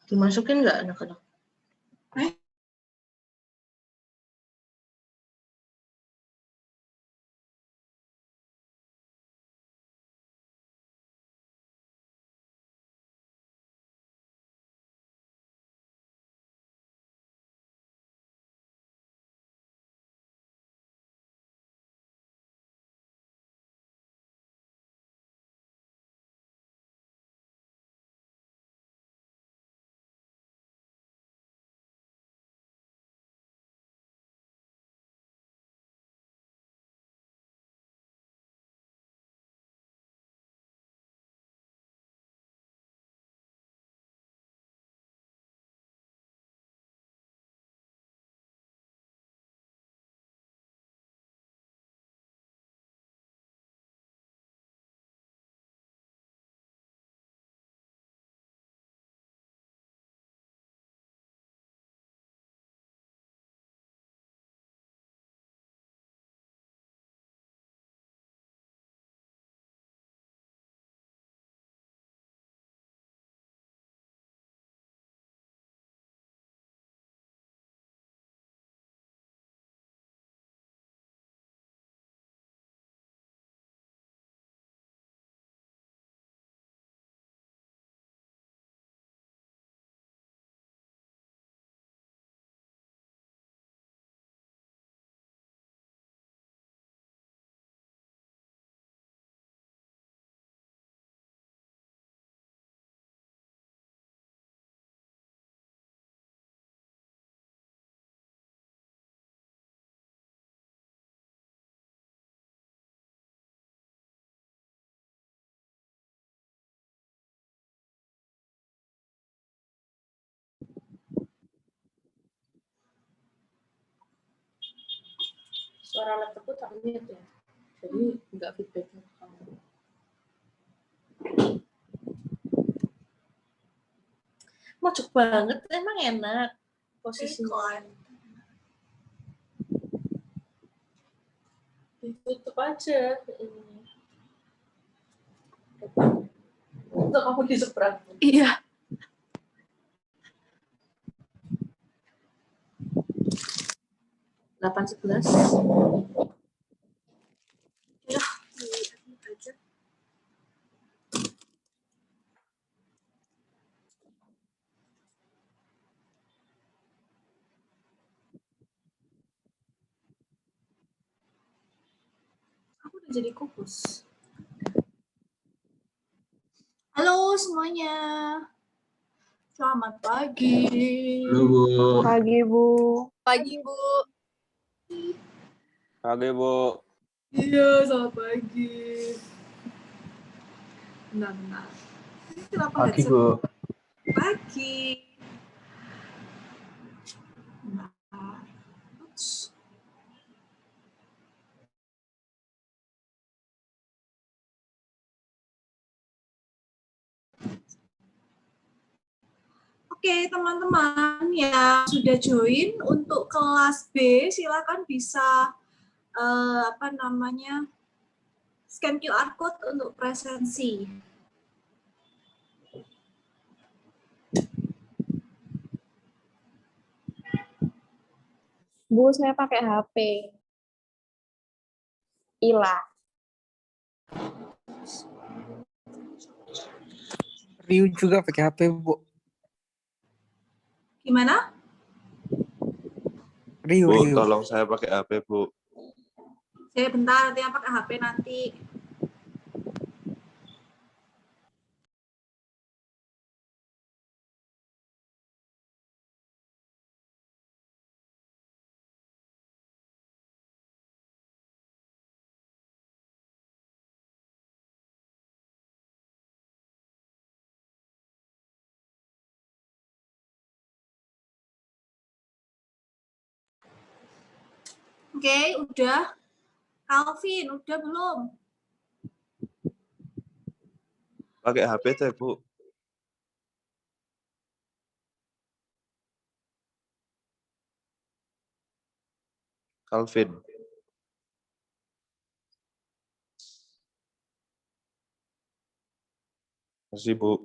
Dimasukin nggak anak-anak? Suara laptopku tak mute ya, jadi nggak feedback ke kamu. Mojok banget, emang enak posisinya. Ditutup aja ini. Untuk kamu di seberang. Iya. Delapan 11. Ya, aja. Aku udah jadi kukus. Halo semuanya. Selamat pagi. Halo, Bu. Pagi, Bu. Pagi, Bu. Pagi, Bu. Iya, selamat pagi. Benar. Kenapa Pagi, headset? Bu. Pagi. Nah. Ups. Oke, teman-teman yang sudah join untuk kelas B, silakan bisa scan QR code untuk presensi. Bu, saya pakai HP. Ila. Riu juga pakai HP, Bu. Gimana? Riu. Bu, tolong saya pakai HP, Bu. Saya bentar, nanti yang pakai HP nanti. Oke, udah. Calvin, udah belum? Pakai HP teh, Bu. Calvin. Masih, Bu.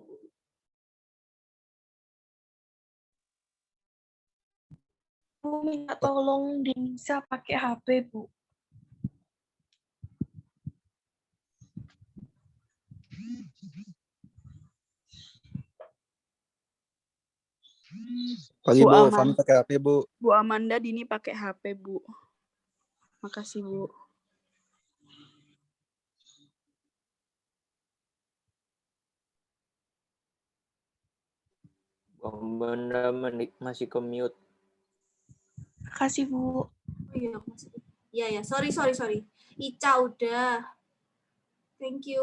Bu, minta tolong Dinisa pakai HP, Bu. Pagi Bu Bu, Aman. Fani pakai HP Bu. Bu Amanda, Dini pakai HP, Bu. Makasih, Bu. Bang Banda masih ke mute. Makasih, Bu. Oh iya, maksudnya. Iya ya, sorry. Ica udah. Thank you.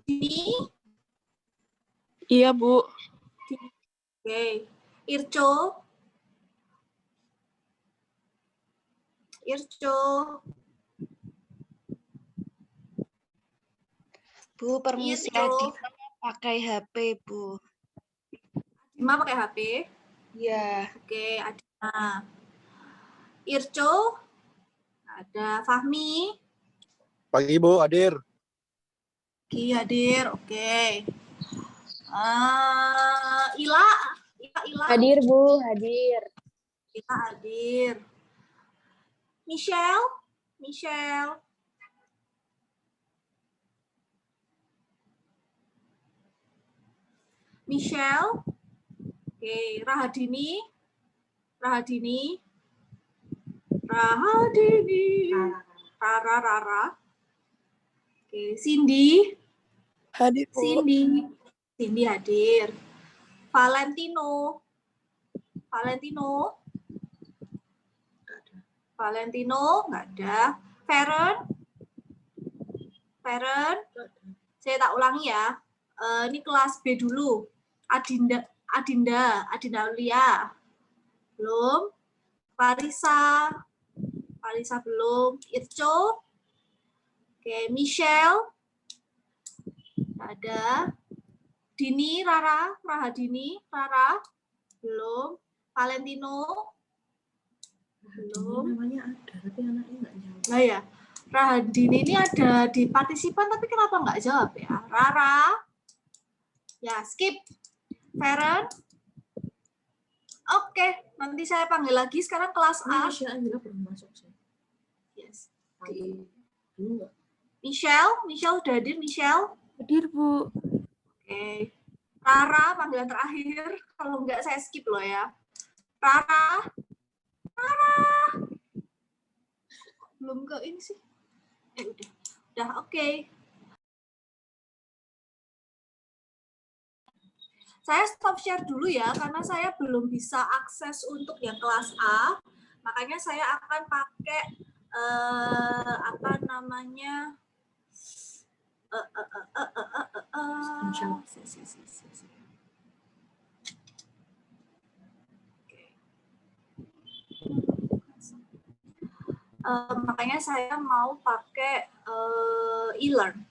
Dini, Iya, Bu. oke. Irco, Bu, permisi Irco. Adina pakai HP, Bu. Adima pakai HP. Ya, Oke, Adima. Irco, ada Fahmi. Pagi Bu, hadir. Oke, hadir. Oke. Ila. Hadir, Bu, hadir. Ila hadir. Michelle. Oke, Rahadini. Rara. Oke, Cindy. Hadir, Bu. Cindy hadir. Valentino nggak ada. Feren. Saya tak ulangi ya. Ini kelas B dulu. Adinda Aulia. Belum. Parisa belum. Irco. Oke, Michelle. Nggak ada. Dini, Rahadini, belum. Valentino, belum. Namanya ada, tapi anaknya nggak jawab. Nah ya, Rahadini ini ada di partisipan, tapi kenapa nggak jawab ya? Rara, ya skip. Feren, oke, nanti saya panggil lagi. Sekarang kelas A. Angela belum masuk sih. Yes. Dulu nggak? Michelle udah hadir, Michelle. Hadir, Bu. Oke. Rara, panggilan terakhir. Kalau nggak saya skip loh ya. Rara. Belum ke ini sih. Udah oke. Saya stop share dulu ya, karena saya belum bisa akses untuk yang kelas A. Makanya saya akan pakai makanya saya mau pakai e-learn.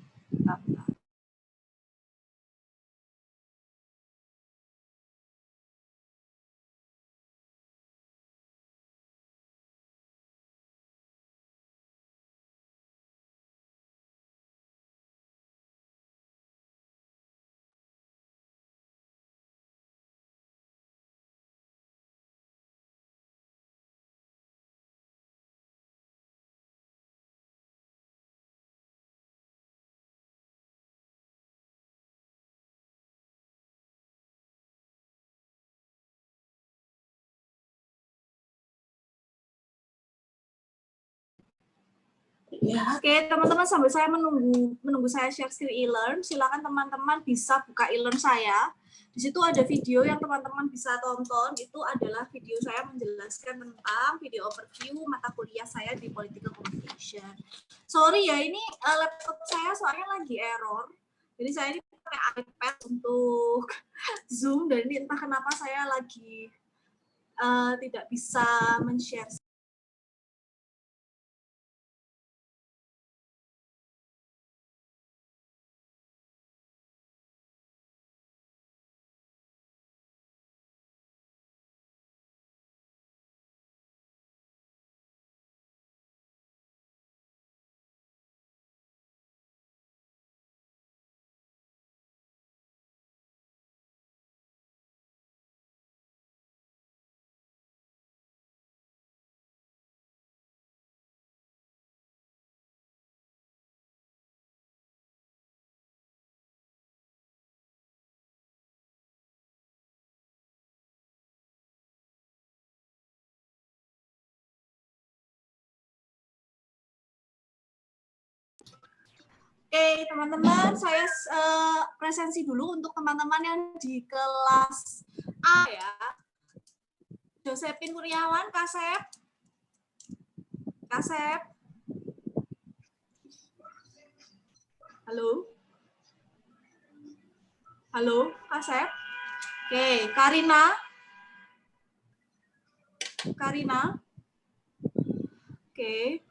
Ya. Oke, teman-teman, sambil saya menunggu saya share skill e-learn, silakan teman-teman bisa buka e-learn saya. Di situ ada video yang teman-teman bisa tonton. Itu adalah video saya menjelaskan tentang video overview mata kuliah saya di Political Communication. Sorry ya, ini laptop saya soalnya lagi error. Jadi saya ini pakai iPad untuk Zoom, dan ini entah kenapa saya lagi tidak bisa men-share Oke, teman-teman, saya presensi dulu untuk teman-teman yang di kelas A ya. Josephine Kurniawan, Kasep. Kasep. Halo. Halo, Kasep. Oke, Karina. Karina. Oke.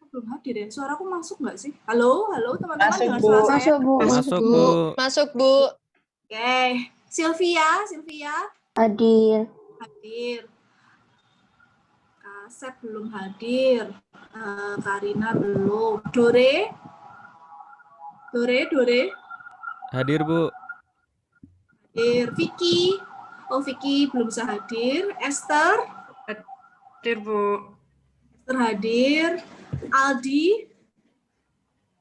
Belum hadir ya. Suaraku masuk nggak sih? Halo, halo teman-teman dengar suara saya? Masuk, Bu. Masuk, Bu. Masuk, Bu. Oke. Sylvia. Hadir. Hadir. Kasep belum hadir. Karina belum. Dore. Hadir, Bu. Hadir. Vicky. Oh, Vicky belum bisa hadir. Esther. Hadir, Bu. Esther hadir. Aldi.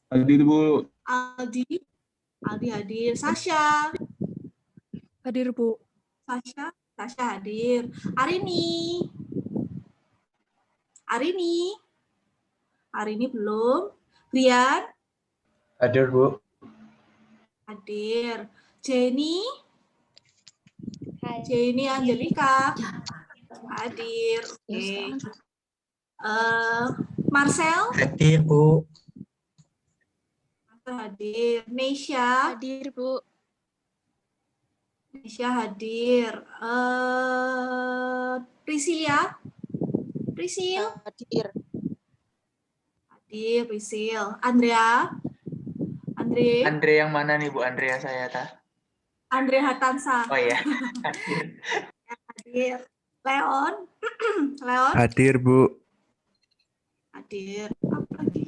Hadir, Bu. Aldi hadir. Sasha. Hadir, Bu. Sasha hadir. Arini belum. Brian Hadir, Bu. hadir. Jenny Angelika hadir. Oke. Marcel Hadir, Bu. hadir. Neisha Hadir, Bu. hadir. Priscilla Hadir. hadir. Prisil. Andre Andre yang mana nih Bu? Andrea saya Andre Hatansa Oh iya. hadir. Leon Hadir, Bu. hadir. Apa lagi?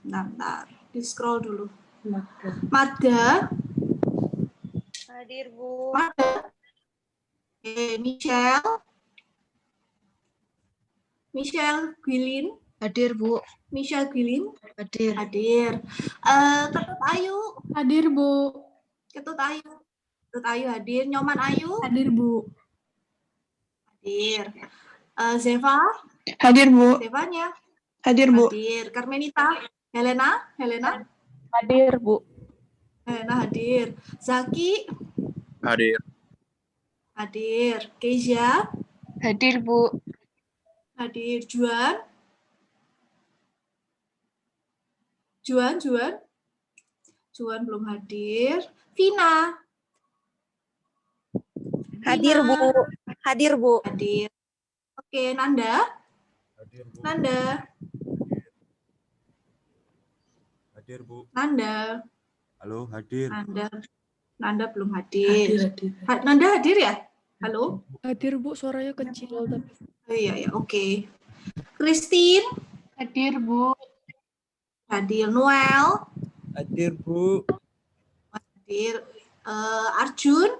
Bentar. Di scroll dulu. Marga Hadir, Bu. Michelle Gwilin Hadir, Bu. hadir. Ketut Ayu Hadir, Bu. Ketut Ayu hadir. Nyoman Ayu Hadir, Bu. hadir. Zeva Hadir, Bu. Zevanya Hadir, Bu. hadir. Carmenita Helena Hadir, Bu. Helena hadir. Zaki Hadir. hadir. Keisha Hadir, Bu. hadir. Juan belum hadir. Vina Hadir, Bu. Hadir, Bu. hadir. Oke, Nanda Hadir, Bu. Hadir, Bu. Nanda Halo, hadir. Nanda belum hadir. Hadir. Nanda hadir ya? Halo? Hadir, Bu. Suaranya kecil tapi. Oh, iya, oke. Christine Hadir, Bu. hadir. Noel Hadir, Bu. hadir. Arjun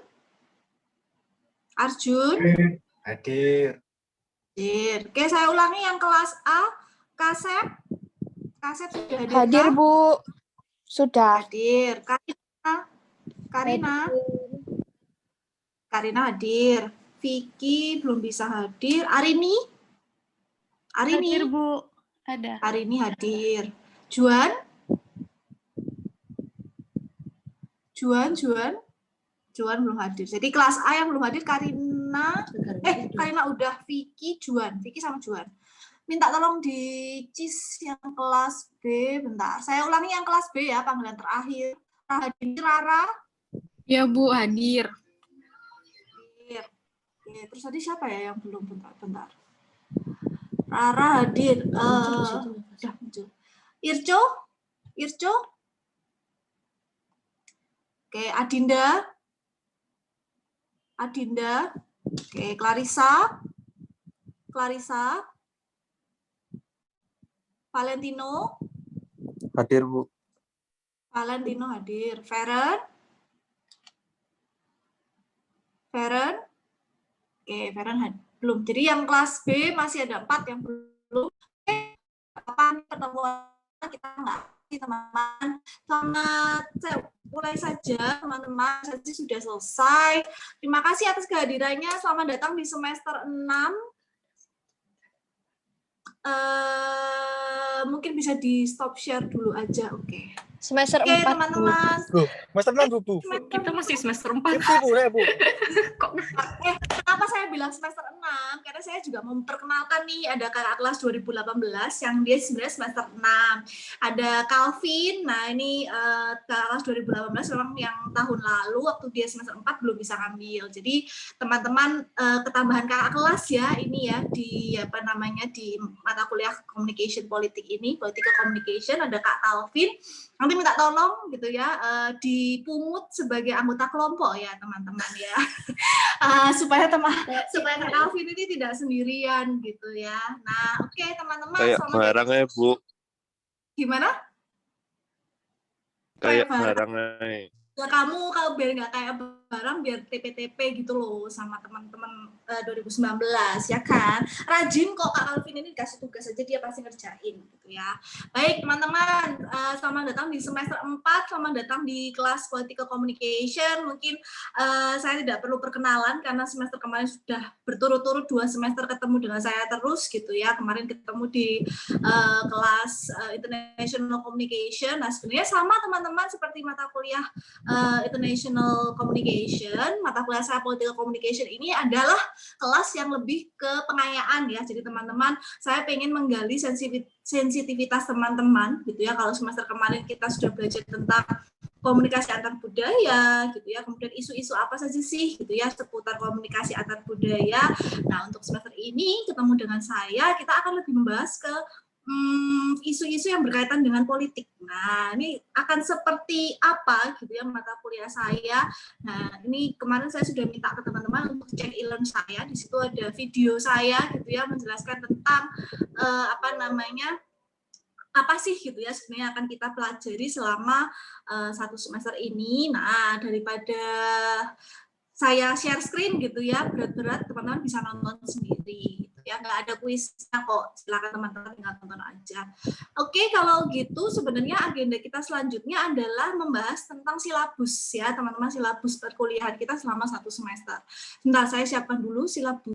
Hadir. hadir. Oke, saya ulangi yang kelas A. Kasep sudah hadir? Hadir, kah? Bu. Sudah. Hadir. Karina hadir. Vicky belum bisa hadir. Arini Hadir, Bu. Ada. Arini hadir. Juan belum hadir. Jadi kelas A yang belum hadir Karina udah. Vicky sama Juan. Minta tolong di CIS yang kelas B. Bentar. Saya ulangi yang kelas B ya, panggilan terakhir. Hadir Rara. Ya, Bu. Hadir. Hadir. Oke, terus tadi siapa ya yang belum? Bentar. Rara hadir. Udah muncul. Irco. Oke, Adinda. Oke, Clarissa. Valentino Hadir, Bu. hadir. Feren. Oke, Feren belum. Jadi yang kelas B masih ada 4 yang belum. Kapan pertemuan kita nggak sih, teman-teman? Selamat mulai saja, teman-teman. Sesi sudah selesai. Terima kasih atas kehadirannya. Selamat datang di semester 6. mungkin bisa di stop share dulu aja, oke. Semester Oke, 4, teman-teman. Semester 6, Bu. Kita masih semester 4. Bu. Kenapa saya bilang semester 6? Karena saya juga memperkenalkan nih, ada kakak kelas 2018 yang dia sebenarnya semester 6. Ada Calvin, nah ini kakak kelas 2018 memang yang tahun lalu waktu dia semester 4 belum bisa ngambil. Jadi teman-teman ketambahan kakak kelas ya, ini ya di di mata kuliah communication politik ini, political communication, ada Kak Calvin. Nanti minta tolong gitu ya, dipungut sebagai anggota kelompok ya teman-teman ya, supaya Kak Calvin ini tidak sendirian gitu ya. Nah, oke teman-teman. Kayak barang ya, Bu. Gimana? Kayak barang ya. Ya kamu kalau biar nggak kayak barang, biar TP-TP gitu loh sama teman-teman 2019 ya kan. Rajin kok Kak Calvin ini dikasih tugas aja dia pasti ngerjain gitu ya. Baik teman-teman, selamat datang di semester 4, selamat datang di kelas Political Communication. Mungkin saya tidak perlu perkenalan karena semester kemarin sudah berturut-turut 2 semester ketemu dengan saya terus gitu ya. Kemarin ketemu di kelas International Communication. Nah sebenarnya sama teman-teman seperti mata kuliah International Communication, mata kuliah saya Political Communication ini adalah kelas yang lebih ke pengayaan ya. Jadi teman-teman, saya pengen menggali sensitivitas teman-teman gitu ya. Kalau semester kemarin kita sudah belajar tentang komunikasi antar budaya gitu ya, kemudian isu-isu apa saja sih gitu ya seputar komunikasi antar budaya. Nah untuk semester ini ketemu dengan saya, kita akan lebih membahas ke isu-isu yang berkaitan dengan politik. Nah, ini akan seperti apa gitu ya mata kuliah saya. Nah, ini kemarin saya sudah minta ke teman-teman untuk cek e-learn saya. Di situ ada video saya gitu ya menjelaskan tentang apa sih gitu ya sebenarnya akan kita pelajari selama 1 semester ini. Nah, daripada saya share screen gitu ya, berat-berat teman-teman bisa nonton sendiri. Ya nggak ada kuisnya kok, silakan teman-teman tinggal tonton aja. Oke, kalau gitu sebenarnya agenda kita selanjutnya adalah membahas tentang silabus ya teman-teman, silabus perkuliahan kita selama 1 semester. Sebentar saya siapkan dulu silabus.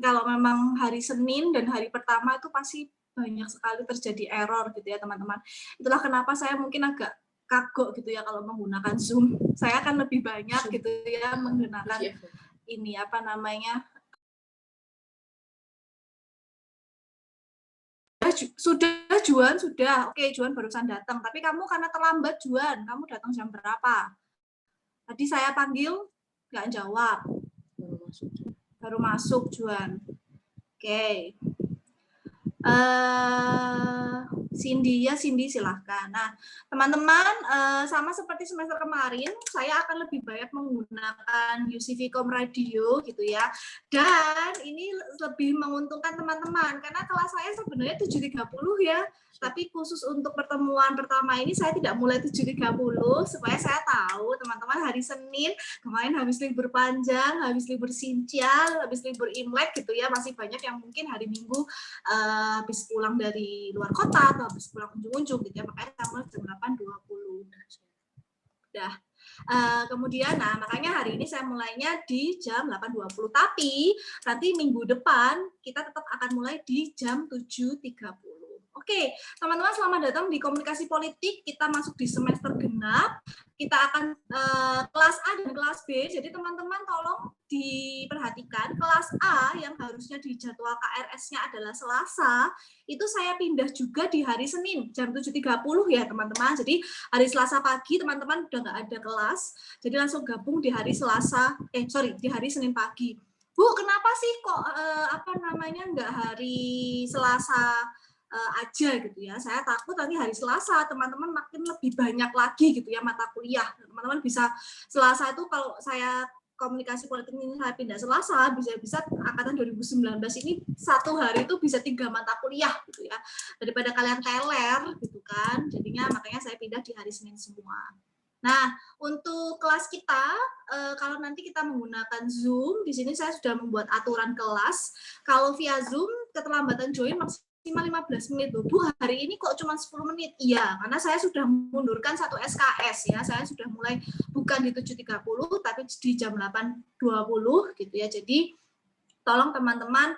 Kalau memang hari Senin dan hari pertama itu pasti banyak sekali terjadi error gitu ya teman-teman. Itulah kenapa saya mungkin agak kagok gitu ya kalau menggunakan Zoom. Saya akan lebih banyak gitu ya menggunakan ini Sudah Juan, sudah. Oke, Juan barusan datang. Tapi kamu karena terlambat Juan, kamu datang jam berapa? Tadi saya panggil nggak jawab. Baru masuk Juan. Oke. Cindy silahkan. Nah teman-teman, sama seperti semester kemarin saya akan lebih banyak menggunakan UC-Vcom Radio gitu ya, dan ini lebih menguntungkan teman-teman karena kelas saya sebenarnya 7.30 ya, tapi khusus untuk pertemuan pertama ini saya tidak mulai 7.30 supaya saya tahu teman-teman hari Senin kemarin habis libur panjang, habis libur Sintial, habis libur Imlek gitu ya, masih banyak yang mungkin hari Minggu habis pulang dari luar kota atau habis pulang unjung-unjung gitu ya, makanya sama jam 8.20 udah. Kemudian makanya hari ini saya mulainya di jam 8.20, tapi nanti minggu depan kita tetap akan mulai di jam 7.30. Oke, teman-teman selamat datang di komunikasi politik. Kita masuk di semester genap. Kita akan kelas A dan kelas B. Jadi teman-teman tolong diperhatikan, kelas A yang harusnya di jadwal KRS-nya adalah Selasa, itu saya pindah juga di hari Senin jam 7.30 ya teman-teman. Jadi hari Selasa pagi teman-teman udah nggak ada kelas, jadi langsung gabung di hari di hari Senin pagi. Bu, kenapa sih kok nggak hari Selasa aja gitu ya? Saya takut nanti hari Selasa teman-teman makin lebih banyak lagi gitu ya mata kuliah. Teman-teman bisa Selasa itu kalau saya komunikasi politik ini saya pindah Selasa, bisa angkatan 2019 ini 1 hari itu bisa 3 mata kuliah gitu ya, daripada kalian teler gitu kan. Jadinya makanya saya pindah di hari Senin semua. Nah, untuk kelas kita, kalau nanti kita menggunakan Zoom, di sini saya sudah membuat aturan kelas. Kalau via Zoom, keterlambatan join maksimal 15 menit loh. Bu, hari ini kok cuma 10 menit? Iya, karena saya sudah mundurkan satu SKS ya. Saya sudah mulai bukan di 7.30 tapi di jam 8.20 gitu ya. Jadi tolong teman-teman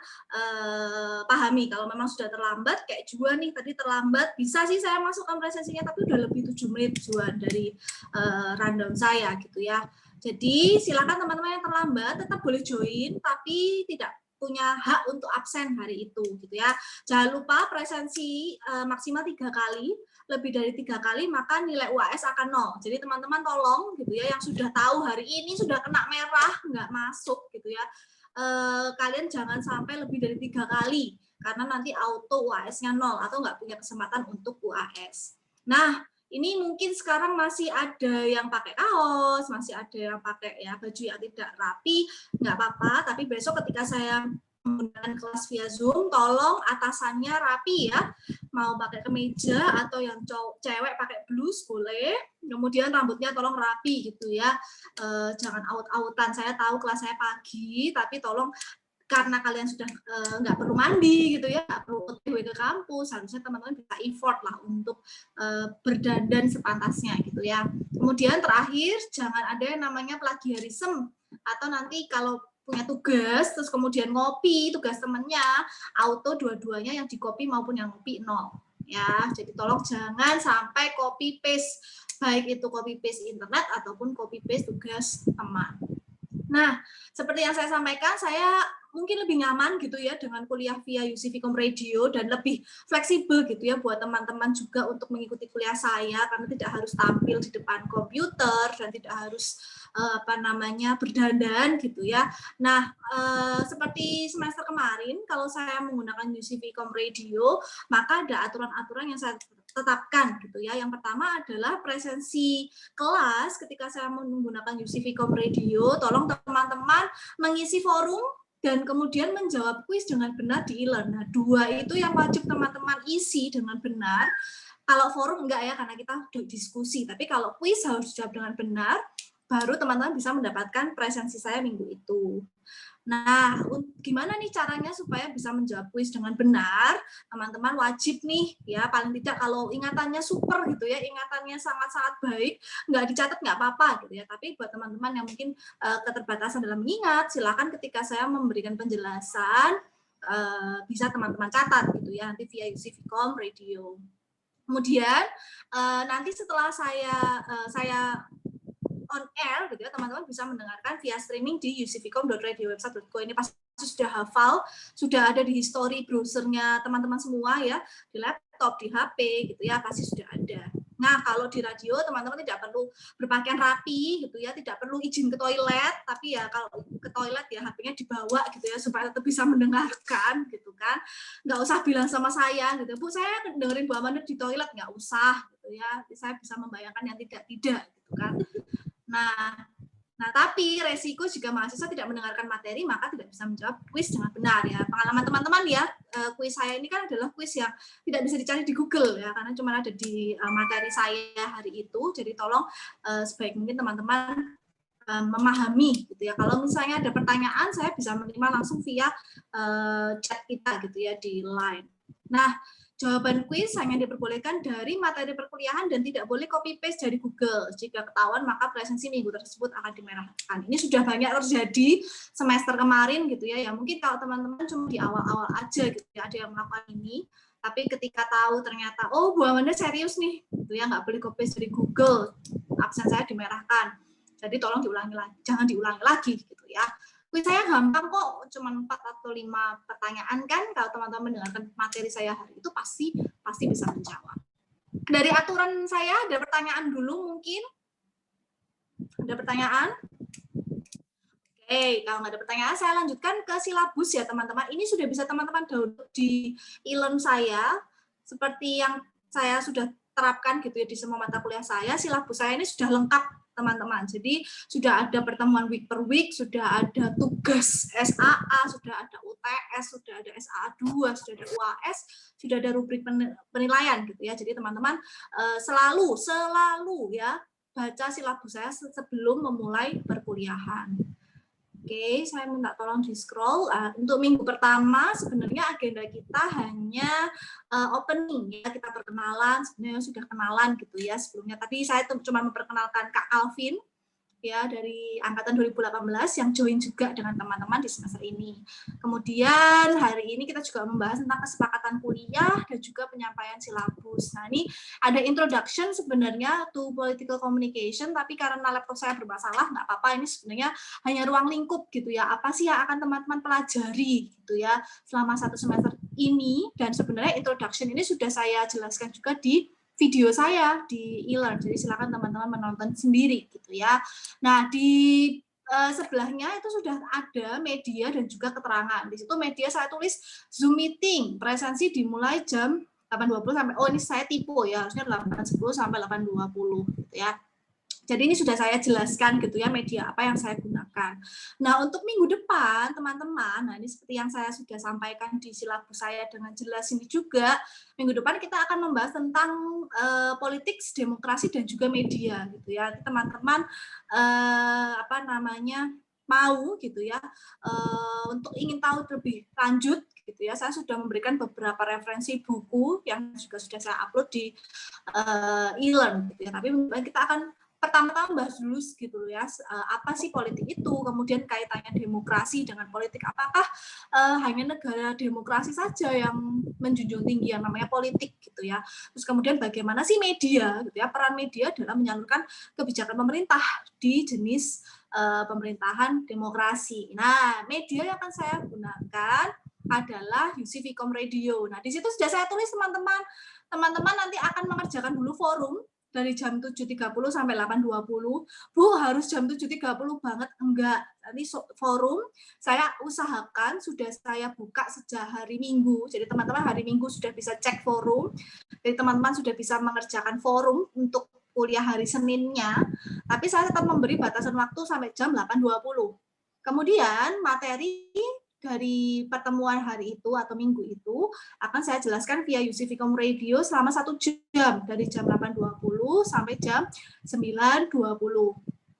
pahami kalau memang sudah terlambat, kayak Juan nih tadi terlambat, bisa sih saya masukkan presensinya tapi udah lebih 7 menit Juan dari rundown saya gitu ya. Jadi silakan teman-teman yang terlambat tetap boleh join tapi tidak punya hak untuk absen hari itu gitu ya. Jangan lupa presensi maksimal 3 kali, lebih dari 3 kali maka nilai UAS akan 0. Jadi teman-teman tolong gitu ya yang sudah tahu hari ini sudah kena merah nggak masuk gitu ya. Kalian jangan sampai lebih dari 3 kali karena nanti auto UAS-nya 0 atau nggak punya kesempatan untuk UAS. Nah, ini mungkin sekarang masih ada yang pakai kaos, masih ada yang pakai ya baju yang tidak rapi, nggak apa-apa. Tapi besok ketika saya menggunakan kelas via Zoom, tolong atasannya rapi ya. Mau pakai kemeja atau yang cewek pakai blus boleh. Kemudian rambutnya tolong rapi gitu ya. Jangan out-outan. Saya tahu kelas saya pagi, tapi tolong karena kalian sudah nggak perlu mandi gitu ya, nggak perlu OTW ke kampus, harusnya teman-teman bisa effort lah untuk berdandan sepantasnya gitu ya. Kemudian terakhir, jangan ada yang namanya plagiarisme atau nanti kalau punya tugas terus kemudian ngopi tugas temennya, auto dua-duanya yang di copy maupun yang ngopi 0 ya. Jadi tolong jangan sampai copy paste, baik itu copy paste internet ataupun copy paste tugas teman. Nah, seperti yang saya sampaikan, saya mungkin lebih nyaman gitu ya dengan kuliah via UC Vicom Radio dan lebih fleksibel gitu ya buat teman-teman juga untuk mengikuti kuliah saya karena tidak harus tampil di depan komputer dan tidak harus berdandan gitu ya. Nah, seperti semester kemarin kalau saya menggunakan UC Vicom Radio, maka ada aturan-aturan yang saya tetapkan gitu ya. Yang pertama adalah presensi kelas ketika saya menggunakan UC Vicom Radio, tolong teman-teman mengisi forum dan kemudian menjawab kuis dengan benar di e-learn. Nah, 2 itu yang wajib teman-teman isi dengan benar. Kalau forum enggak ya, karena kita diskusi. Tapi kalau kuis harus dijawab dengan benar, baru teman-teman bisa mendapatkan presensi saya minggu itu. Nah, gimana nih caranya supaya bisa menjawab kuis dengan benar? Teman-teman wajib nih, ya paling tidak kalau ingatannya super gitu ya, ingatannya sangat-sangat baik, nggak dicatat nggak apa-apa gitu ya. Tapi buat teman-teman yang mungkin keterbatasan dalam mengingat, silakan ketika saya memberikan penjelasan, bisa teman-teman catat gitu ya, nanti via UC Vicom Radio. Kemudian nanti setelah saya on air gitu ya, teman-teman bisa mendengarkan via streaming di ucvcom.radiowebsite.co. Ini pasti sudah hafal, sudah ada di history browsernya teman-teman semua ya, di laptop, di HP gitu ya, pasti sudah ada. Nah, kalau di radio teman-teman tidak perlu berpakaian rapi gitu ya, tidak perlu izin ke toilet, tapi ya kalau ke toilet ya HP-nya dibawa gitu ya supaya tetap bisa mendengarkan gitu kan. Nggak usah bilang sama saya gitu, Bu, saya dengerin Bu Amanda di toilet, nggak usah gitu ya. Saya bisa membayangkan yang tidak gitu kan. Nah, tapi resiko jika mahasiswa tidak mendengarkan materi maka tidak bisa menjawab kuis dengan benar ya. Pengalaman teman-teman ya, kuis saya ini kan adalah kuis yang tidak bisa dicari di Google ya, karena cuma ada di materi saya hari itu. Jadi tolong sebaik mungkin teman-teman memahami gitu ya. Kalau misalnya ada pertanyaan, saya bisa menerima langsung via chat kita gitu ya di Line. Nah, jawaban kuis hanya diperbolehkan dari materi perkuliahan dan tidak boleh copy paste dari Google. Jika ketahuan maka presensi minggu tersebut akan dimerahkan. Ini sudah banyak terjadi semester kemarin gitu ya. Ya mungkin kalau teman-teman cuma di awal-awal aja gitu ya, ada yang melakukan ini. Tapi ketika tahu ternyata oh Bu Amanda serius nih gitu ya, nggak boleh copy paste dari Google, absen saya dimerahkan. Jadi tolong diulangi lagi, jangan diulangi lagi gitu ya. Kuis saya gampang kok, cuma 4 atau 5 pertanyaan kan. Kalau teman-teman mendengarkan materi saya hari itu pasti bisa menjawab. Dari aturan saya ada pertanyaan dulu mungkin? Ada pertanyaan? Oke, kalau nggak ada pertanyaan saya lanjutkan ke silabus ya teman-teman. Ini sudah bisa teman-teman download di e-learn saya. Seperti yang saya sudah terapkan gitu ya di semua mata kuliah saya. Silabus saya ini sudah lengkap teman-teman. Jadi sudah ada pertemuan week per week, sudah ada tugas SAA, sudah ada UTS, sudah ada SAA 2, sudah ada UAS, sudah ada rubrik penilaian gitu ya. Jadi teman-teman selalu ya baca silabus saya sebelum memulai perkuliahan. Oke, saya minta tolong di-scroll. Untuk minggu pertama sebenarnya agenda kita hanya opening ya, kita perkenalan, sebenarnya sudah kenalan gitu ya sebelumnya. Tadi saya cuma memperkenalkan Kak Alvin ya dari angkatan 2018 yang join juga dengan teman-teman di semester ini. Kemudian hari ini kita juga membahas tentang kesepakatan kuliah dan juga penyampaian silabus. Nah, ini ada introduction sebenarnya to political communication, tapi karena laptop saya bermasalah, nggak apa-apa, ini sebenarnya hanya ruang lingkup gitu ya. Apa sih yang akan teman-teman pelajari gitu ya selama 1 semester ini, dan sebenarnya introduction ini sudah saya jelaskan juga di video saya di e-learn, jadi silakan teman-teman menonton sendiri gitu ya. Nah, di sebelahnya itu sudah ada media dan juga keterangan. Di situ media saya tulis Zoom meeting, presensi dimulai jam 8.20 sampai, oh ini saya tipe ya, harusnya 8.10 sampai 8.20 gitu ya. Jadi ini sudah saya jelaskan gitu ya media apa yang saya gunakan. Nah, untuk minggu depan teman-teman, nah ini seperti yang saya sudah sampaikan di silabus saya dengan jelas ini juga, minggu depan kita akan membahas tentang politik, demokrasi dan juga media gitu ya. Teman-teman mau gitu ya untuk ingin tahu lebih lanjut gitu ya, saya sudah memberikan beberapa referensi buku yang juga sudah saya upload di e-learn gitu ya. Tapi kita akan pertama-tama bahas dulu gitu ya, apa sih politik itu, kemudian kaitannya demokrasi dengan politik, apakah hanya negara demokrasi saja yang menjunjung tinggi yang namanya politik gitu ya. Terus kemudian bagaimana sih media gitu ya, peran media dalam menyalurkan kebijakan pemerintah di jenis pemerintahan demokrasi. Nah, media yang akan saya gunakan adalah UC Vcom Radio. Nah, di situ sudah saya tulis teman-teman. Teman-teman nanti akan mengerjakan dulu forum dari jam 7.30 sampai 8.20. Bu, harus jam 7.30 banget? Enggak. Nanti forum saya usahakan sudah saya buka sejak hari Minggu. Jadi teman-teman hari Minggu sudah bisa cek forum. Jadi teman-teman sudah bisa mengerjakan forum untuk kuliah hari Seninnya. Tapi saya tetap memberi batasan waktu sampai jam 8.20. Kemudian materi dari pertemuan hari itu atau minggu itu akan saya jelaskan via UC Vcom Radio selama 1 jam dari jam 8.20 sampai jam 9.20.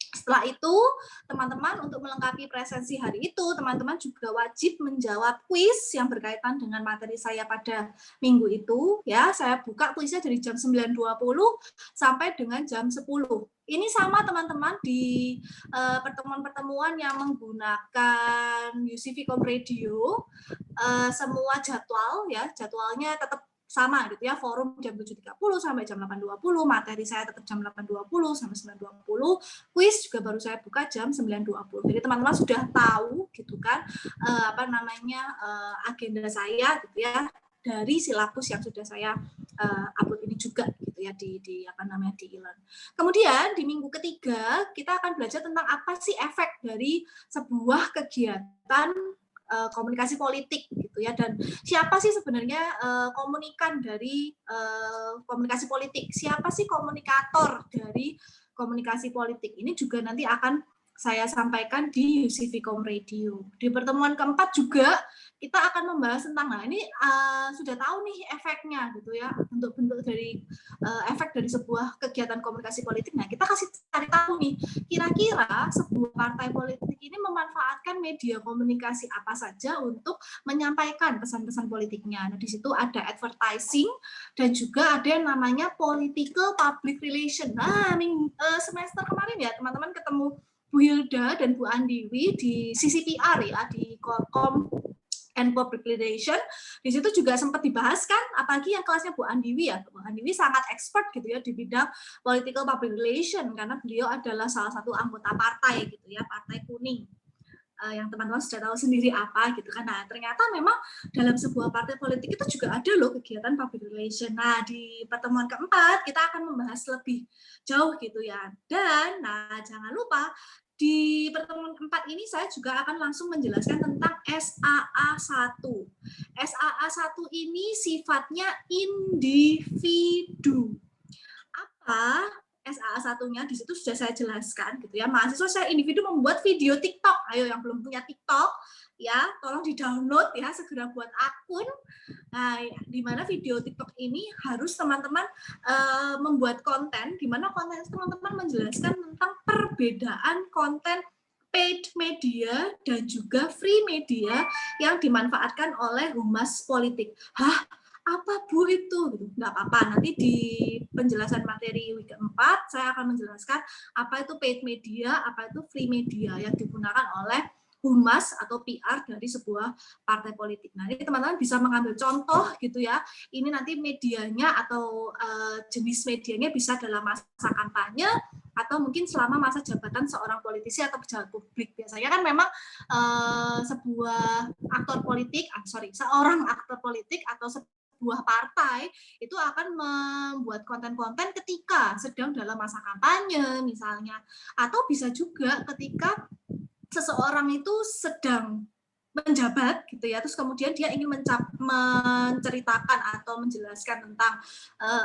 Setelah itu, teman-teman untuk melengkapi presensi hari itu, teman-teman juga wajib menjawab kuis yang berkaitan dengan materi saya pada minggu itu. Ya, saya buka kuisnya dari jam 9.20 sampai dengan jam 10. Ini sama teman-teman di pertemuan-pertemuan yang menggunakan UC Vcom Radio, semua jadwal ya, jadwalnya tetap sama gitu ya, forum jam 7.30 sampai jam 8.20, materi saya tetap jam 8.20 sampai 9.20, kuis juga baru saya buka jam 9.20. Jadi teman-teman sudah tahu gitu kan agenda saya gitu ya dari silabus yang sudah saya upload ini juga gitu ya di e-learn. Kemudian di minggu ketiga kita akan belajar tentang apa sih efek dari sebuah kegiatan komunikasi politik gitu ya, dan siapa sih sebenarnya komunikan dari komunikasi politik, siapa sih komunikator dari komunikasi politik, ini juga nanti akan saya sampaikan di UC Vcom Radio. Di pertemuan keempat juga kita akan membahas tentang, nah ini sudah tahu nih efeknya gitu ya, bentuk-bentuk dari efek dari sebuah kegiatan komunikasi politik. Nah, kita kasih cari tahu nih, kira-kira sebuah partai politik ini memanfaatkan media komunikasi apa saja untuk menyampaikan pesan-pesan politiknya. Nah, di situ ada advertising dan juga ada yang namanya political public relation. Nah, semester kemarin ya teman-teman ketemu Bu Hilda dan Bu Andiwi di CCPR ya, di Kom and Public Relation. Di situ juga sempat dibahas kan, apalagi yang kelasnya Bu Andiwi ya. Bu Andiwi sangat expert gitu ya di bidang political public relation karena beliau adalah salah satu anggota partai gitu ya, Partai Kuning. Yang teman-teman sudah tahu sendiri apa gitu kan. Nah, ternyata memang dalam sebuah partai politik itu juga ada loh kegiatan public relation. Nah, di pertemuan keempat kita akan membahas lebih jauh gitu ya. Dan nah jangan lupa di pertemuan keempat ini saya juga akan langsung menjelaskan tentang SAA1. SAA1 ini sifatnya individu. Apa SAA1-nya? Di situ sudah saya jelaskan gitu ya. Mahasiswa saya individu membuat video TikTok. Ayo yang belum punya TikTok ya, tolong di-download ya, segera buat akun. Nah, di mana video TikTok ini harus teman-teman membuat konten, di mana konten teman-teman menjelaskan tentang perbedaan konten paid media dan juga free media yang dimanfaatkan oleh humas politik. Hah? Apa Bu itu? Nggak apa-apa, nanti di penjelasan materi week 4 saya akan menjelaskan apa itu paid media, apa itu free media yang digunakan oleh humas atau PR dari sebuah partai politik. Nah, ini teman-teman bisa mengambil contoh gitu ya. Ini nanti medianya atau jenis medianya bisa dalam masa kampanye atau mungkin selama masa jabatan seorang politisi atau pejabat publik. Biasanya kan memang sebuah aktor politik, seorang aktor politik atau sebuah partai itu akan membuat konten-konten ketika sedang dalam masa kampanye misalnya, atau bisa juga ketika seseorang itu sedang menjabat gitu ya, terus kemudian dia ingin menceritakan atau menjelaskan tentang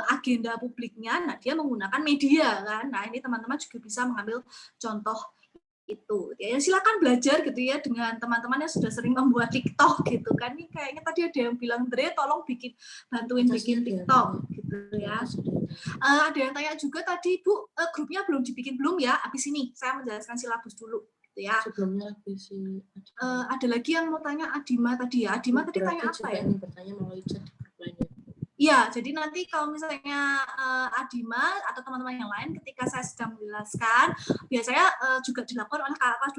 agenda publiknya, nah dia menggunakan media kan. Nah, ini teman-teman juga bisa mengambil contoh itu ya. Silakan belajar gitu ya dengan teman-teman yang sudah sering membuat TikTok gitu kan. Ini kayaknya tadi ada yang bilang, Dre tolong bantuin bikin TikTok gitu ya. Ada yang tanya juga tadi, Bu, grupnya belum dibikin belum ya? Habis ini saya menjelaskan silabus dulu gitu ya. Sebelumnya ada lagi yang mau tanya Adima tadi ya. Adima tadi tanya apa ya? Ini bertanya melalui chat di grup lainnya. Ya, jadi nanti kalau misalnya Adima atau teman-teman yang lain ketika saya sedang menjelaskan, biasanya juga dilakukan oleh kakak kelas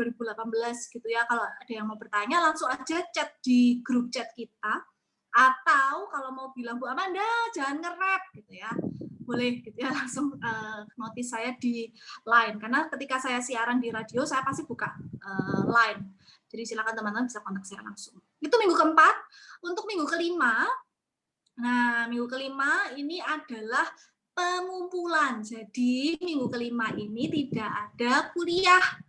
2018 gitu ya. Kalau ada yang mau bertanya, langsung aja chat di grup chat kita. Atau kalau mau bilang, Bu Amanda, jangan nge-rap gitu ya. Boleh gitu ya, langsung notis saya di line. Karena ketika saya siaran di radio, saya pasti buka line. Jadi silakan teman-teman bisa kontak saya langsung. Itu minggu keempat. Untuk minggu kelima, nah, minggu kelima ini adalah pengumpulan. Jadi minggu kelima ini tidak ada kuliah.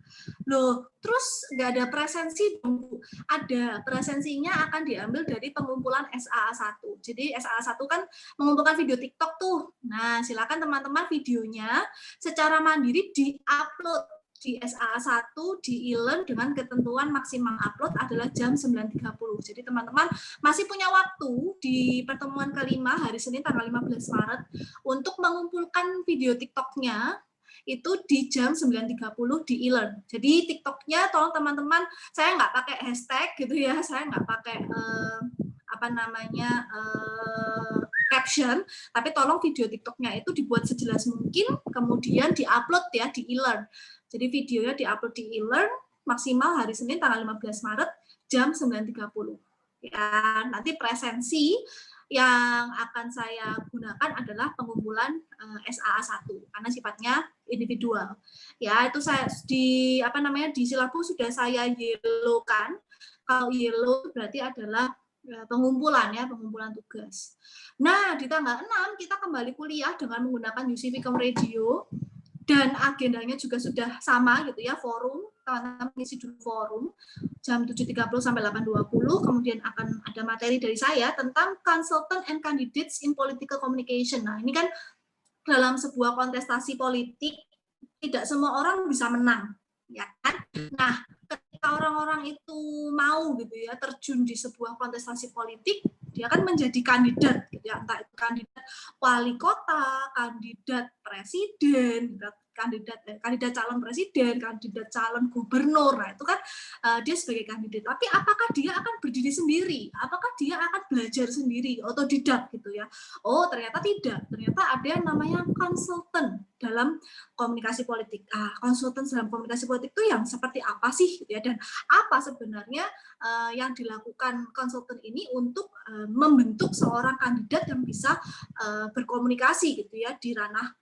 Loh, terus nggak ada presensi dong, Bu. Ada presensinya akan diambil dari pengumpulan SAA1. Jadi SAA1 kan mengumpulkan video TikTok tuh. Nah, silakan teman-teman videonya secara mandiri di-upload di SAA1 di e-learn dengan ketentuan maksimal upload adalah jam 9.30. Jadi teman-teman masih punya waktu di pertemuan kelima hari Senin tanggal 15 Maret untuk mengumpulkan video TikToknya itu di jam 9.30 di e-learn. Jadi TikToknya tolong teman-teman, saya nggak pakai hashtag gitu ya, saya nggak pakai caption, tapi tolong video TikToknya itu dibuat sejelas mungkin, kemudian diupload ya di e-learn. Jadi videonya diupload di e-learn maksimal hari Senin tanggal 15 Maret jam 9.30. Ya, nanti presensi yang akan saya gunakan adalah pengumpulan SAA1 karena sifatnya individual. Ya, itu saya di di silabus sudah saya yellow-kan. Kalau yellow berarti adalah pengumpulan ya, pengumpulan tugas. Nah, di tanggal 6 kita kembali kuliah dengan menggunakan UC Vicom Radio. Dan agendanya juga sudah sama gitu ya, forum, teman-teman ngisi dulu forum jam 7.30 sampai 8.20, kemudian akan ada materi dari saya tentang consultant and candidates in political communication. Nah, ini kan dalam sebuah kontestasi politik tidak semua orang bisa menang, ya kan? Nah, ketika orang-orang itu mau gitu ya terjun di sebuah kontestasi politik, dia kan menjadi kandidat gitu ya, entah itu kandidat wali kota, kandidat presiden, kandidat calon presiden, kandidat calon gubernur. Nah, itu kan dia sebagai kandidat. Tapi apakah dia akan berdiri sendiri? Apakah dia akan belajar sendiri, otodidak gitu ya? Oh, ternyata tidak. Ternyata ada yang namanya konsultan dalam komunikasi politik. Konsultan dalam komunikasi politik itu yang seperti apa sih gitu ya? Dan apa sebenarnya yang dilakukan konsultan ini untuk membentuk seorang kandidat yang bisa berkomunikasi gitu ya di ranah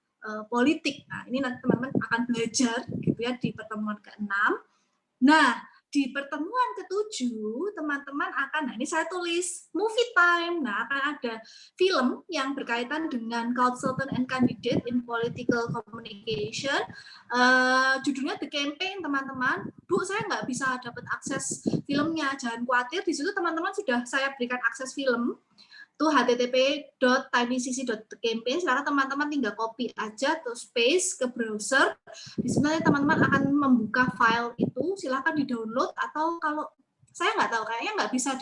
politik. Nah, ini nanti teman-teman akan belajar gitu ya di pertemuan ke-6. Nah, di pertemuan ke-7 teman-teman akan, nah ini saya tulis movie time. Nah, akan ada film yang berkaitan dengan consultant and candidate in political communication. Judulnya The Campaign, teman-teman. Bu, saya nggak bisa dapat akses filmnya, jangan khawatir. Di situ teman-teman sudah saya berikan akses film. Itu http://tinycc.campaign. Silakan teman-teman tinggal copy aja terus paste ke browser. Di sana teman-teman akan membuka file itu, silakan di-download, atau kalau saya nggak tahu kayaknya nggak bisa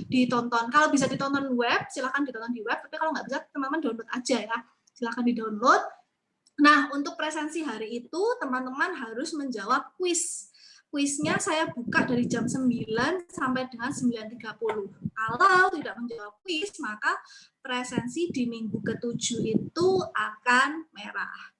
ditonton. Kalau bisa ditonton web, silakan ditonton di web, tapi kalau nggak bisa teman-teman download aja ya. Silakan di-download. Nah, untuk presensi hari itu teman-teman harus menjawab kuis kuisnya saya buka dari jam 9 sampai dengan 9.30. Kalau tidak menjawab kuis, maka presensi di minggu ke-7 itu akan merah.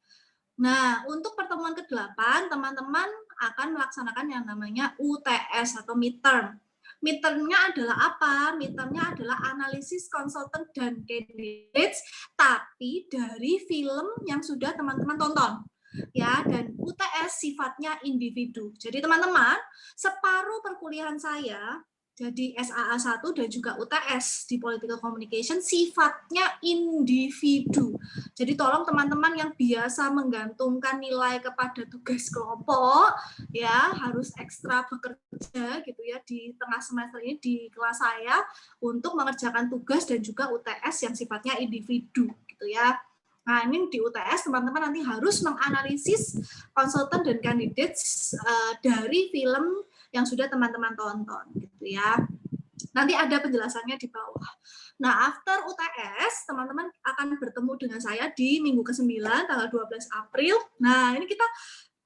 Nah, untuk pertemuan ke-8, teman-teman akan melaksanakan yang namanya UTS atau midterm. Midterm-nya adalah apa? Midterm-nya adalah analisis konsultan dan candidates, tapi dari film yang sudah teman-teman tonton. Ya, dan UTS sifatnya individu. Jadi teman-teman, separuh perkuliahan saya, jadi SAA 1 dan juga UTS di Political Communication sifatnya individu. Jadi tolong teman-teman yang biasa menggantungkan nilai kepada tugas kelompok, ya harus ekstra bekerja gitu ya di tengah semester ini di kelas saya untuk mengerjakan tugas dan juga UTS yang sifatnya individu gitu ya. Nah, ini di UTS teman-teman nanti harus menganalisis konsultan dan candidates dari film yang sudah teman-teman tonton gitu ya. Nanti ada penjelasannya di bawah. Nah, after UTS teman-teman akan bertemu dengan saya di minggu ke-9 tanggal 12 April. Nah, ini kita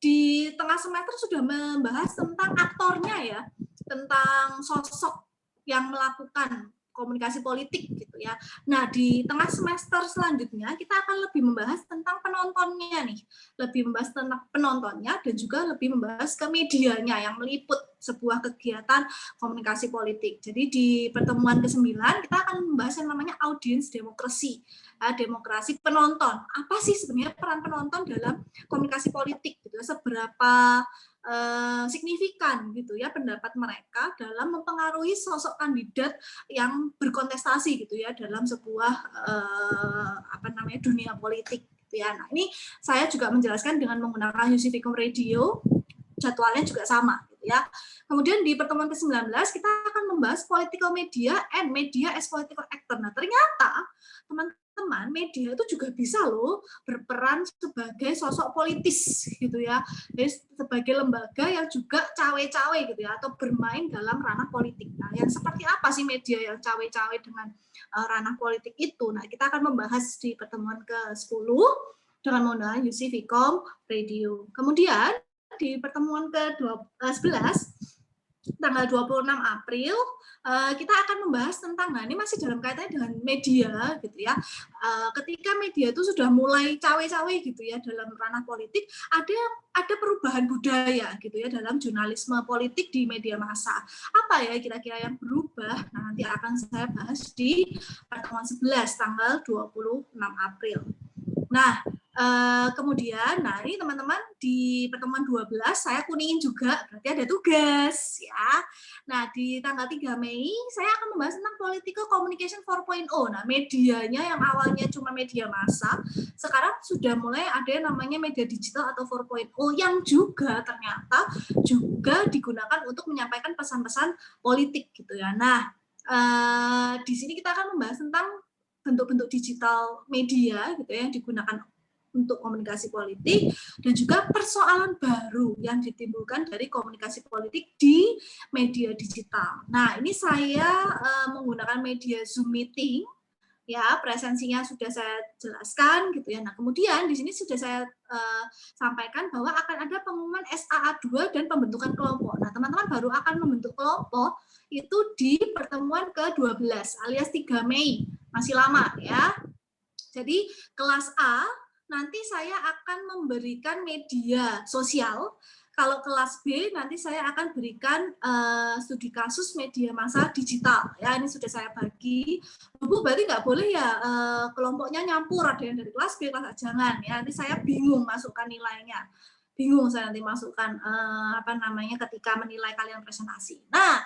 di tengah semester sudah membahas tentang aktornya ya, tentang sosok yang melakukan komunikasi politik gitu ya. Nah, di tengah semester selanjutnya kita akan lebih membahas tentang penontonnya nih. Lebih membahas tentang penontonnya dan juga lebih membahas ke medianya yang meliput sebuah kegiatan komunikasi politik. Jadi di pertemuan ke-9 kita akan membahas yang namanya audience demokrasi. Demokrasi penonton. Apa sih sebenarnya peran penonton dalam komunikasi politik gitu ya? Seberapa signifikan gitu ya pendapat mereka dalam mempengaruhi sosok kandidat yang berkontestasi gitu ya dalam sebuah dunia politik gitu ya. Nah, ini saya juga menjelaskan dengan menggunakan UC Vicom Radio, jadwalnya juga sama gitu ya. Kemudian di pertemuan ke-19 kita akan membahas political media and media as political actor. Nah, ternyata teman-teman media itu juga bisa loh berperan sebagai sosok politis gitu ya. Jadi sebagai lembaga yang juga cawe-cawe gitu ya atau bermain dalam ranah politik. Nah, yang seperti apa sih media yang cawe-cawe dengan ranah politik itu? Nah, kita akan membahas di pertemuan ke-10 dengan menggunakan UC Vicom Radio. Kemudian di pertemuan ke-11 tanggal 26 April kita akan membahas tentang, nah ini masih dalam kaitannya dengan media gitu ya. Ketika media itu sudah mulai cawe-cawe gitu ya dalam ranah politik, ada perubahan budaya gitu ya dalam jurnalisme politik di media massa. Apa ya kira-kira yang berubah? Nah, nanti akan saya bahas di pertemuan 11 tanggal 26 April. Nah, kemudian, nah ini teman-teman di pertemuan 12 saya kuningin juga, berarti ada tugas ya. Nah, di tanggal 3 Mei saya akan membahas tentang Political Communication 4.0. Nah, medianya yang awalnya cuma media massa, sekarang sudah mulai ada yang namanya media digital atau 4.0 yang juga ternyata juga digunakan untuk menyampaikan pesan-pesan politik gitu ya. Nah, di sini kita akan membahas tentang bentuk-bentuk digital media gitu ya yang digunakan untuk komunikasi politik dan juga persoalan baru yang ditimbulkan dari komunikasi politik di media digital. Nah, ini saya menggunakan media Zoom meeting ya, presensinya sudah saya jelaskan gitu ya. Nah, kemudian di sini sudah saya sampaikan bahwa akan ada pengumuman SAA 2 dan pembentukan kelompok. Nah, teman-teman baru akan membentuk kelompok itu di pertemuan ke-12 alias 3 Mei. Masih lama ya. Jadi kelas A nanti saya akan memberikan media sosial. Kalau kelas B nanti saya akan berikan studi kasus media massa digital. Ya, ini sudah saya bagi. Bu, berarti nggak boleh ya kelompoknya nyampur, ada yang dari kelas B, kelas A, jangan ya. Nanti saya bingung masukkan nilainya. Bingung saya nanti masukkan ketika menilai kalian presentasi. Nah,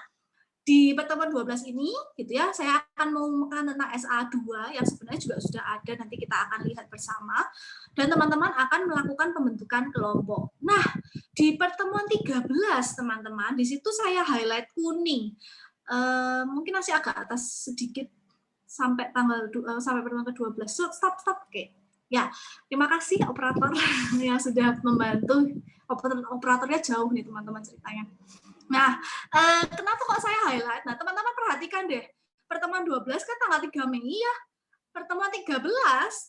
di pertemuan 12 ini gitu ya, saya akan mengumumkan tentang SA2 yang sebenarnya juga sudah ada, nanti kita akan lihat bersama, dan teman-teman akan melakukan pembentukan kelompok. Nah, di pertemuan 13 teman-teman, di situ saya highlight kuning, mungkin masih agak atas sedikit sampai pertemuan ke-12. Stop, oke. Ya, terima kasih operator yang sudah membantu. Operatornya jauh nih teman-teman ceritanya. Nah, kenapa kok saya highlight? Nah, teman-teman perhatikan deh. Pertemuan 12 kan tanggal 3 Mei ya. pertemuan 13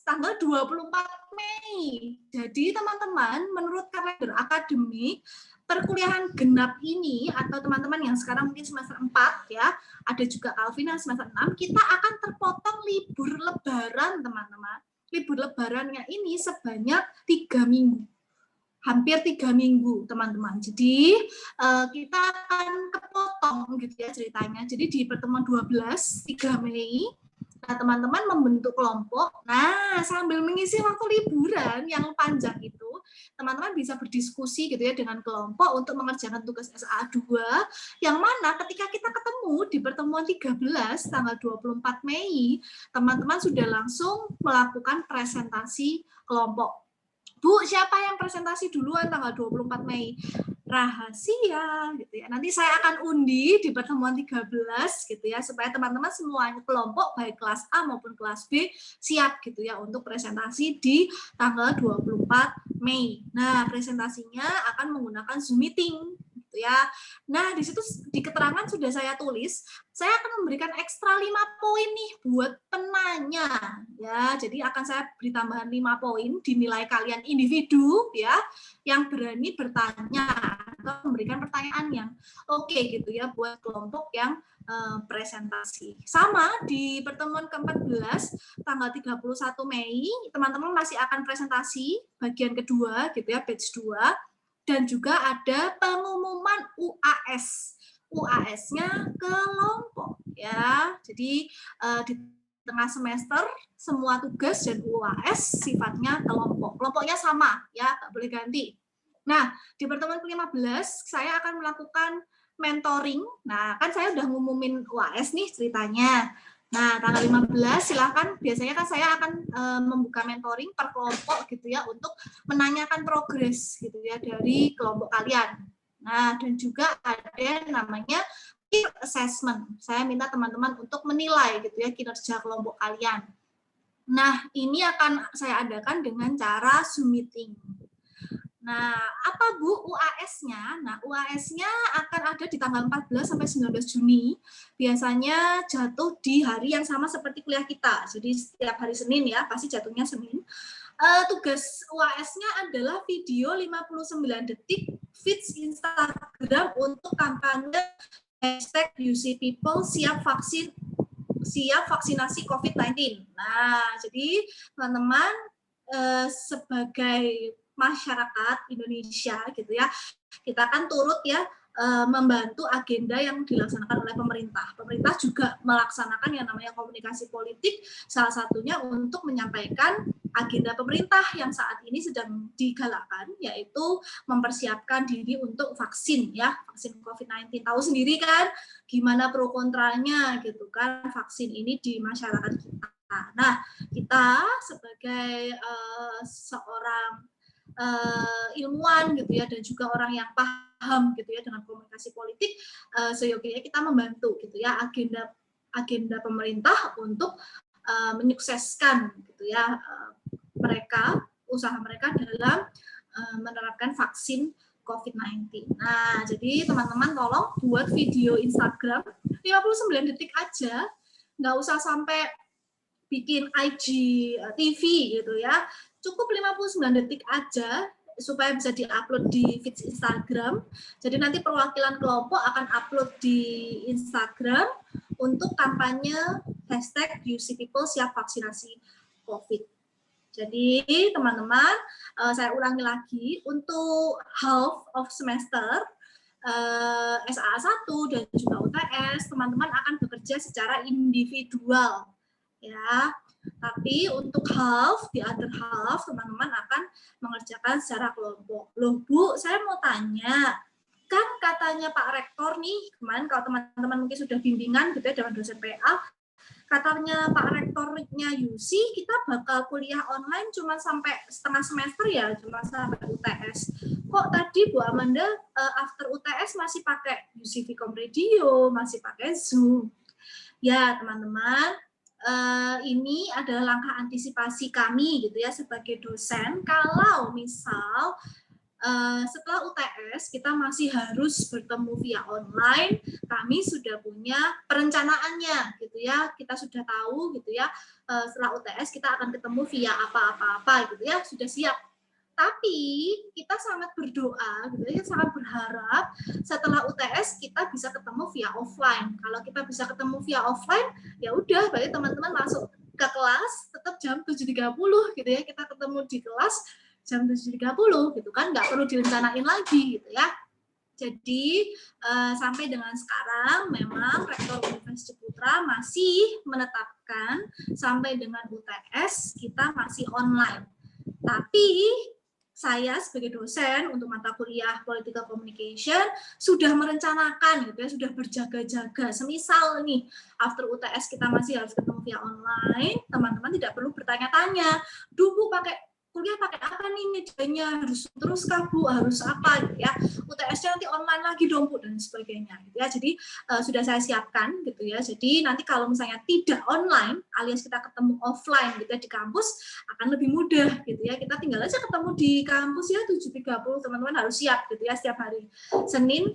tanggal 24 Mei. Jadi teman-teman, menurut kalender akademik, perkuliahan genap ini atau teman-teman yang sekarang mungkin semester 4 ya, ada juga Alvin yang semester 6, kita akan terpotong libur lebaran, teman-teman. Libur lebarannya ini sebanyak 3 minggu. Hampir 3 minggu, teman-teman. Jadi kita akan kepotong gitu ya ceritanya. Jadi di pertemuan 12, 3 Mei, nah, teman-teman membentuk kelompok. Nah, sambil mengisi waktu liburan yang panjang itu, teman-teman bisa berdiskusi gitu ya dengan kelompok untuk mengerjakan tugas SA2, yang mana ketika kita ketemu di pertemuan 13 tanggal 24 Mei, teman-teman sudah langsung melakukan presentasi kelompok. Bu, siapa yang presentasi duluan tanggal 24 Mei? Rahasia gitu ya. Nanti saya akan undi di pertemuan 13 gitu ya, supaya teman-teman semuanya kelompok baik kelas A maupun kelas B siap gitu ya untuk presentasi di tanggal 24 Mei. Nah, presentasinya akan menggunakan Zoom meeting gitu ya. Nah, di situ di keterangan sudah saya tulis, saya akan memberikan ekstra 5 poin nih buat penanya ya. Jadi akan saya beri tambahan 5 poin dinilai kalian individu ya yang berani bertanya atau memberikan pertanyaan yang oke gitu ya buat kelompok yang presentasi. Sama di pertemuan ke-14 tanggal 31 Mei, teman-teman masih akan presentasi bagian kedua gitu ya, batch 2, dan juga ada pengumuman UAS. UAS-nya kelompok ya. Jadi di tengah semester semua tugas dan UAS sifatnya kelompok. Kelompoknya sama ya, nggak boleh ganti. Nah, di pertemuan ke-15 saya akan melakukan mentoring. Nah, kan saya udah ngumumin UAS nih ceritanya. Nah, tanggal 15 silakan, biasanya kan saya akan membuka mentoring per kelompok gitu ya untuk menanyakan progres gitu ya dari kelompok kalian. Nah, dan juga ada namanya peer assessment. Saya minta teman-teman untuk menilai gitu ya kinerja kelompok kalian. Nah, ini akan saya adakan dengan cara Zoom meeting. Nah, apa Bu UAS-nya? Nah, UAS-nya akan ada di tanggal 14 sampai 19 Juni. Biasanya jatuh di hari yang sama seperti kuliah kita. Jadi setiap hari Senin ya, pasti jatuhnya Senin. Tugas UAS-nya adalah video 59 detik feeds Instagram untuk kampanye #UCPeople siap vaksinasi COVID-19. Nah, jadi teman-teman sebagai masyarakat Indonesia gitu ya, kita kan turut ya membantu agenda yang dilaksanakan oleh pemerintah. Pemerintah juga melaksanakan yang namanya komunikasi politik, salah satunya untuk menyampaikan agenda pemerintah yang saat ini sedang digalakkan, yaitu mempersiapkan diri untuk vaksin ya, vaksin COVID-19. Tahu sendiri kan gimana pro kontranya gitu kan vaksin ini di masyarakat kita. Nah, kita sebagai seorang ilmuwan gitu ya dan juga orang yang paham gitu ya dengan komunikasi politik, seyogianya kita membantu gitu ya agenda pemerintah untuk menyukseskan gitu ya usaha mereka dalam menerapkan vaksin COVID-19. Nah, jadi teman-teman tolong buat video Instagram 59 detik aja, nggak usah sampai bikin IGTV gitu ya. Cukup 59 detik aja supaya bisa diupload di feed Instagram. Jadi nanti perwakilan kelompok akan upload di Instagram untuk kampanye #UCPeople siap vaksinasi COVID. Jadi teman-teman, saya ulangi lagi, untuk half of semester SA1 dan juga UTS, teman-teman akan bekerja secara individual ya. Tapi untuk half, di other half, teman-teman akan mengerjakan secara kelompok. Loh Bu, saya mau tanya, kan katanya Pak Rektor nih, kemarin kalau teman-teman mungkin sudah bimbingan gitu ya dengan dosen PA, katanya Pak Rektornya UC, kita bakal kuliah online cuma sampai setengah semester ya, cuma sampai UTS. Kok tadi Bu Amanda after UTS masih pakai UC Vcom Radio, masih pakai Zoom? Ya teman-teman, ini adalah langkah antisipasi kami gitu ya sebagai dosen. Kalau misal setelah UTS kita masih harus bertemu via online. Kami sudah punya perencanaannya gitu ya. Kita sudah tahu gitu ya, setelah UTS kita akan ketemu via apa-apa gitu ya, sudah siap. Tapi kita sangat berdoa gitu ya, sangat berharap setelah UTS kita bisa ketemu via offline. Kalau kita bisa ketemu via offline, ya udah berarti teman-teman masuk ke kelas tetap jam 7.30 gitu ya, kita ketemu di kelas jam 7.30 gitu kan, nggak perlu direncanain lagi gitu ya. Jadi sampai dengan sekarang memang Rektor Universitas Ciputra masih menetapkan sampai dengan UTS kita masih online. Tapi saya sebagai dosen untuk mata kuliah Political Communication sudah merencanakan gitu ya, sudah berjaga-jaga. Semisal nih after UTS kita masih harus ketemu via online, teman-teman tidak perlu bertanya-tanya, "Duh, Bu, kuliah pakai apa nih medianya? Harus terus kah, Bu? Harus apa?" gitu ya. UTS-nya nanti online lagi dong, Bu, dan sebagainya gitu ya. Jadi sudah saya siapkan gitu ya. Jadi nanti kalau misalnya tidak online alias kita ketemu offline gitu ya di kampus, akan lebih mudah gitu ya. Kita tinggal aja ketemu di kampus ya 7.30, teman-teman harus siap gitu ya setiap hari Senin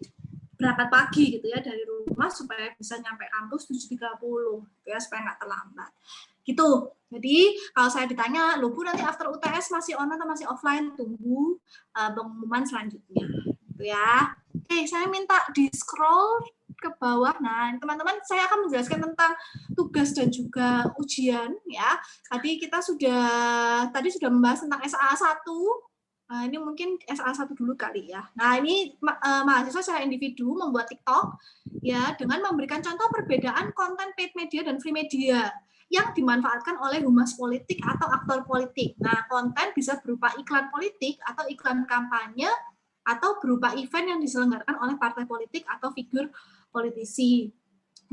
berangkat pagi gitu ya dari rumah supaya bisa nyampe kampus 7.30 gitu ya, supaya nggak terlambat. Gitu. Jadi kalau saya ditanya, "Loh, Bu, nanti after UTS masih online atau masih offline?" Tunggu pengumuman selanjutnya. Gitu ya. Oke, saya minta di-scroll ke bawah. Nah, teman-teman, saya akan menjelaskan tentang tugas dan juga ujian ya. Tadi sudah membahas tentang SA1. Ini mungkin SA1 dulu kali ya. Nah, ini mahasiswa secara individu membuat TikTok ya dengan memberikan contoh perbedaan konten paid media dan free media yang dimanfaatkan oleh humas politik atau aktor politik. Nah, konten bisa berupa iklan politik atau iklan kampanye atau berupa event yang diselenggarakan oleh partai politik atau figur politisi.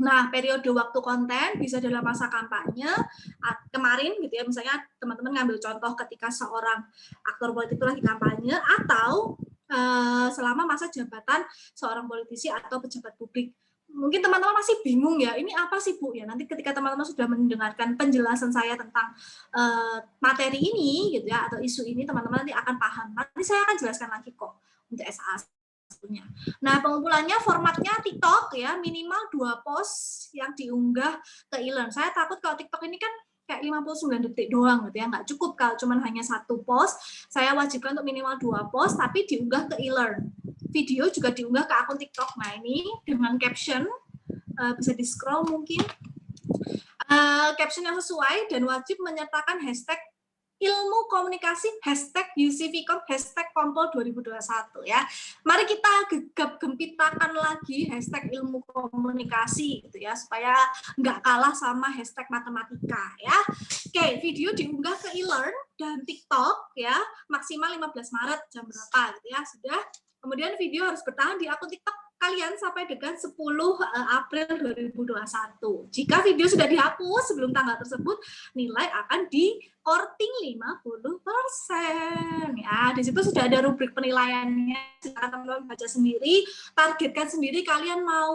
Nah, periode waktu konten bisa dalam masa kampanye, kemarin gitu ya, misalnya teman-teman ngambil contoh ketika seorang aktor politik itu lagi kampanye, atau selama masa jabatan seorang politisi atau pejabat publik. Mungkin teman-teman masih bingung ya, ini apa sih, Bu? Ya, nanti ketika teman-teman sudah mendengarkan penjelasan saya tentang materi ini gitu ya, atau isu ini, teman-teman nanti akan paham. Nanti saya akan jelaskan lagi kok untuk SA. Nah, pengumpulannya formatnya TikTok ya, minimal 2 post yang diunggah ke e-learn. Saya takut kalau TikTok ini kan kayak 59 detik doang gitu ya, nggak cukup kalau cuma hanya 1 post. Saya wajibkan untuk minimal 2 post, tapi diunggah ke e-learn. Video juga diunggah ke akun TikTok. Nah, ini dengan caption, bisa di-scroll mungkin. Caption yang sesuai dan wajib menyertakan hashtag ilmu komunikasi, hashtag UCVcom, hashtag Kompol 2021 ya. Mari kita gegap gempitakan lagi hashtag ilmu komunikasi gitu ya, supaya nggak kalah sama hashtag matematika ya. Oke, video diunggah ke e-learn dan TikTok ya, maksimal 15 Maret jam berapa gitu ya, sudah. Kemudian video harus bertahan di akun TikTok kalian sampai dengan 10 April 2021. Jika video sudah dihapus sebelum tanggal tersebut, nilai akan di-korting 50%. Ya, di situ sudah ada rubrik penilaiannya. Silakan teman-teman baca sendiri, targetkan sendiri kalian mau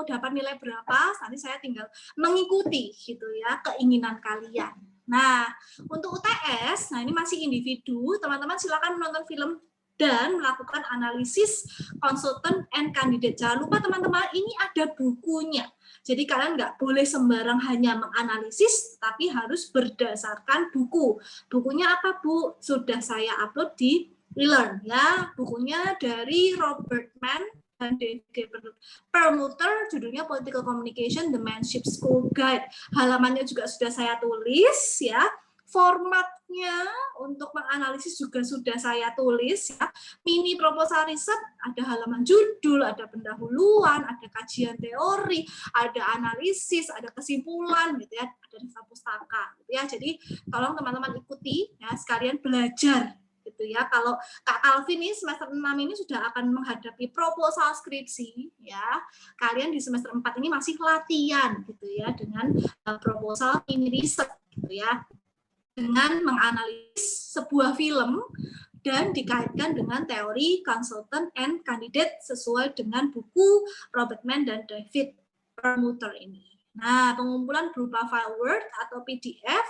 dapat nilai berapa. Nanti saya tinggal mengikuti gitu ya keinginan kalian. Nah, untuk UTS, nah ini masih individu, teman-teman silakan menonton film dan melakukan analisis konsultan and candidate. Jangan lupa teman-teman, ini ada bukunya. Jadi kalian nggak boleh sembarang hanya menganalisis, tapi harus berdasarkan buku. Bukunya apa, Bu? Sudah saya upload di e-learn ya. Bukunya dari Robert Mann dan D.G. Perlmutter, judulnya Political Communication, The Manship School Guide. Halamannya juga sudah saya tulis ya. Formatnya untuk menganalisis juga sudah saya tulis ya. Mini proposal riset, ada halaman judul, ada pendahuluan, ada kajian teori, ada analisis, ada kesimpulan gitu ya, ada daftar pustaka gitu ya. Jadi tolong teman-teman ikuti ya, sekalian belajar gitu ya. Kalau Kak Calvin ini semester 6 ini sudah akan menghadapi proposal skripsi ya. Kalian di semester 4 ini masih latihan gitu ya dengan proposal mini riset gitu ya, dengan menganalisis sebuah film dan dikaitkan dengan teori consultant and candidate sesuai dengan buku Robert Mann dan David Perlmutter ini. Nah, pengumpulan berupa file Word atau PDF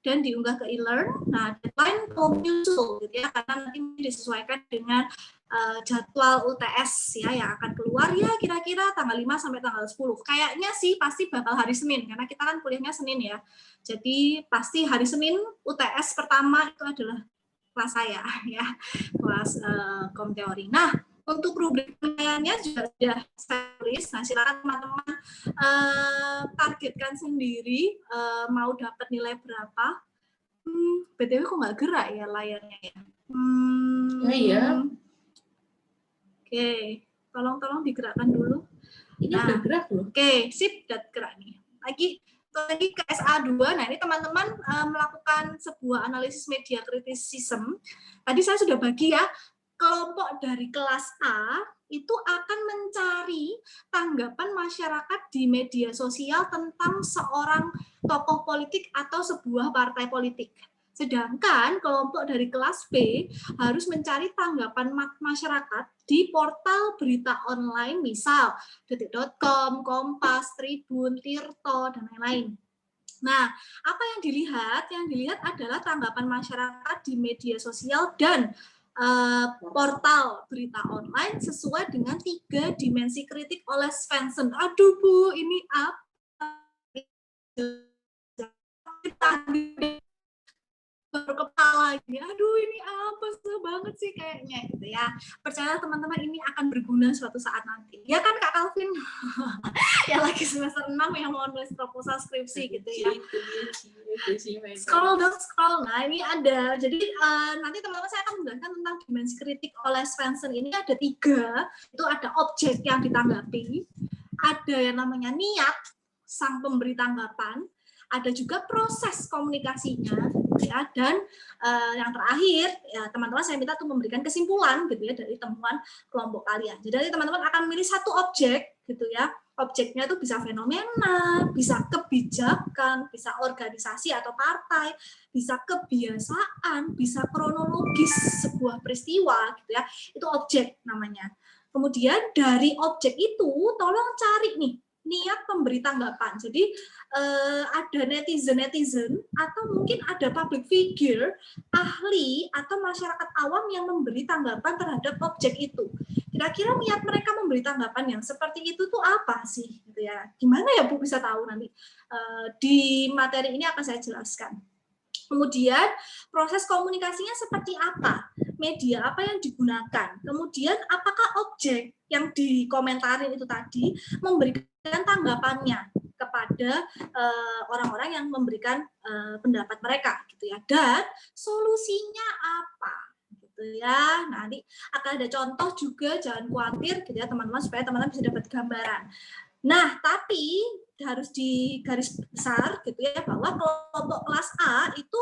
dan diunggah ke e-learn. Nah, deadline menyusul gitu ya, karena nanti disesuaikan dengan jadwal UTS ya yang akan keluar ya kira-kira tanggal 5 sampai tanggal 10. Kayaknya sih pasti bakal hari Senin karena kita kan kuliahnya Senin ya. Jadi pasti hari Senin UTS pertama itu adalah kelas saya ya, kelas kom teori. Nah, untuk rubrik penilaiannya juga sudah saya tulis. Nah, silakan teman-teman targetkan sendiri mau dapat nilai berapa. BTW kok nggak gerak ya layarnya ya? Iya. Oke, tolong digerakkan dulu. Ini udah gerak loh. Oke, sip, udah gerak nih. Lagi ke SA2. Nah, ini teman-teman melakukan sebuah analisis media kritisism. Tadi saya sudah bagi ya, kelompok dari kelas A itu akan mencari tanggapan masyarakat di media sosial tentang seorang tokoh politik atau sebuah partai politik. Sedangkan kelompok dari kelas B harus mencari tanggapan masyarakat di portal berita online, misal detik.com, Kompas, Tribun, Tirto, dan lain-lain. Nah, apa yang dilihat? Yang dilihat adalah tanggapan masyarakat di media sosial dan portal berita online sesuai dengan 3 dimensi kritik oleh Svensson. Aduh Bu, ini apa? Berkepala ini, aduh ini apa susah banget sih kayaknya gitu ya. Percaya teman-teman ini akan berguna suatu saat nanti. Ya kan Kak Calvin? Ya lagi semester 6 yang mau nulis proposal skripsi gitu ya. Scroll. Nah ini ada. Jadi nanti teman-teman saya akan menjelaskan tentang dimensi kritik oleh Svensson. Ini ada 3. Itu ada objek yang ditanggapi, ada yang namanya niat sang pemberi tanggapan, ada juga proses komunikasinya, ya, dan yang terakhir ya teman-teman saya minta untuk memberikan kesimpulan gitu ya dari temuan kelompok kalian. Jadi teman-teman akan memilih satu objek gitu ya. Objeknya itu bisa fenomena, bisa kebijakan, bisa organisasi atau partai, bisa kebiasaan, bisa kronologis sebuah peristiwa gitu ya. Itu objek namanya. Kemudian dari objek itu tolong cari nih niat pemberi tanggapan. Jadi ada netizen atau mungkin ada public figure, ahli atau masyarakat awam yang memberi tanggapan terhadap objek itu. Kira-kira niat mereka memberi tanggapan yang seperti itu tuh apa sih? Gitu ya. Gimana ya Bu bisa tahu nanti? Di materi ini akan saya jelaskan. Kemudian proses komunikasinya seperti apa? Media apa yang digunakan? Kemudian apakah objek yang dikomentarin itu tadi memberikan tanggapannya kepada orang-orang yang memberikan pendapat mereka gitu ya. Dan solusinya apa? Gitu ya. Nanti akan ada contoh juga, jangan khawatir gitu ya teman-teman supaya teman-teman bisa dapat gambaran. Nah, tapi harus di garis besar gitu ya bahwa kelompok kelas A itu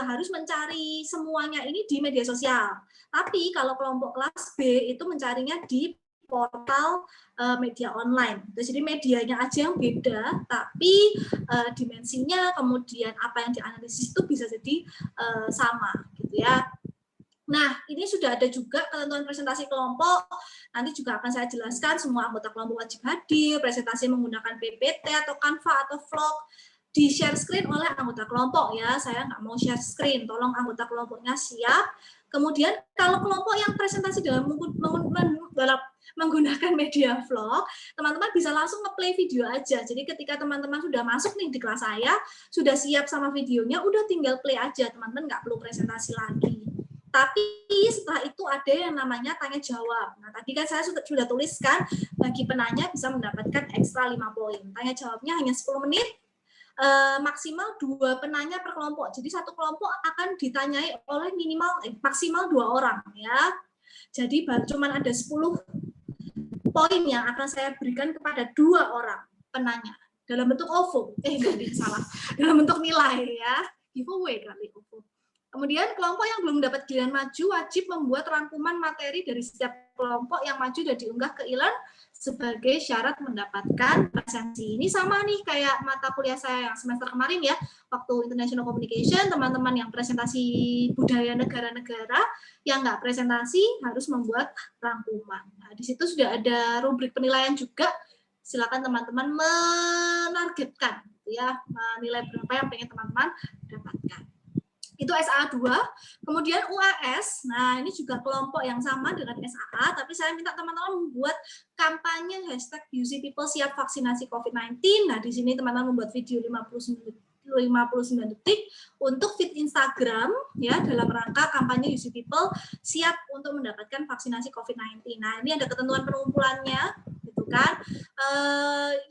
harus mencari semuanya ini di media sosial. Tapi kalau kelompok kelas B itu mencarinya di portal media online. Jadi medianya aja yang beda, tapi dimensinya kemudian apa yang dianalisis itu bisa jadi sama gitu ya. Nah, ini sudah ada juga ketentuan presentasi kelompok. Nanti juga akan saya jelaskan semua anggota kelompok wajib hadir, presentasi menggunakan PPT atau Canva atau Vlog, di share screen oleh anggota kelompok ya. Saya nggak mau share screen, tolong anggota kelompoknya siap. Kemudian kalau kelompok yang presentasi dalam menggunakan media vlog, teman-teman bisa langsung nge-play video aja. Jadi ketika teman-teman sudah masuk nih di kelas saya, sudah siap sama videonya, udah tinggal play aja, teman-teman nggak perlu presentasi lagi. Tapi setelah itu ada yang namanya tanya jawab. Nah, tadi kan saya sudah tuliskan bagi penanya bisa mendapatkan ekstra 5 poin. Tanya jawabnya hanya 10 menit, maksimal 2 penanya per kelompok. Jadi satu kelompok akan ditanyai oleh maksimal 2 orang ya. Jadi cuma ada 10 poin yang akan saya berikan kepada 2 orang penanya dalam bentuk OVO. Salah. Dalam bentuk nilai ya. Giveaway kali OVO. Kemudian kelompok yang belum dapat giliran maju wajib membuat rangkuman materi dari setiap kelompok yang maju dan diunggah ke e-learn sebagai syarat mendapatkan presensi. Ini sama nih kayak mata kuliah saya yang semester kemarin ya, waktu International Communication, teman-teman yang presentasi budaya negara-negara, yang nggak presentasi harus membuat rangkuman. Nah, di situ sudah ada rubrik penilaian juga, silakan teman-teman menargetkan gitu ya, nilai berapa yang pengen teman-teman dapatkan. Itu SA2. Kemudian UAS, nah ini juga kelompok yang sama dengan SAA, tapi saya minta teman-teman membuat kampanye hashtag UC People siap vaksinasi COVID-19. Nah di sini teman-teman membuat video 59 detik untuk feed Instagram ya, dalam rangka kampanye UC People siap untuk mendapatkan vaksinasi COVID-19. Nah ini ada ketentuan pengumpulannya gitu kan.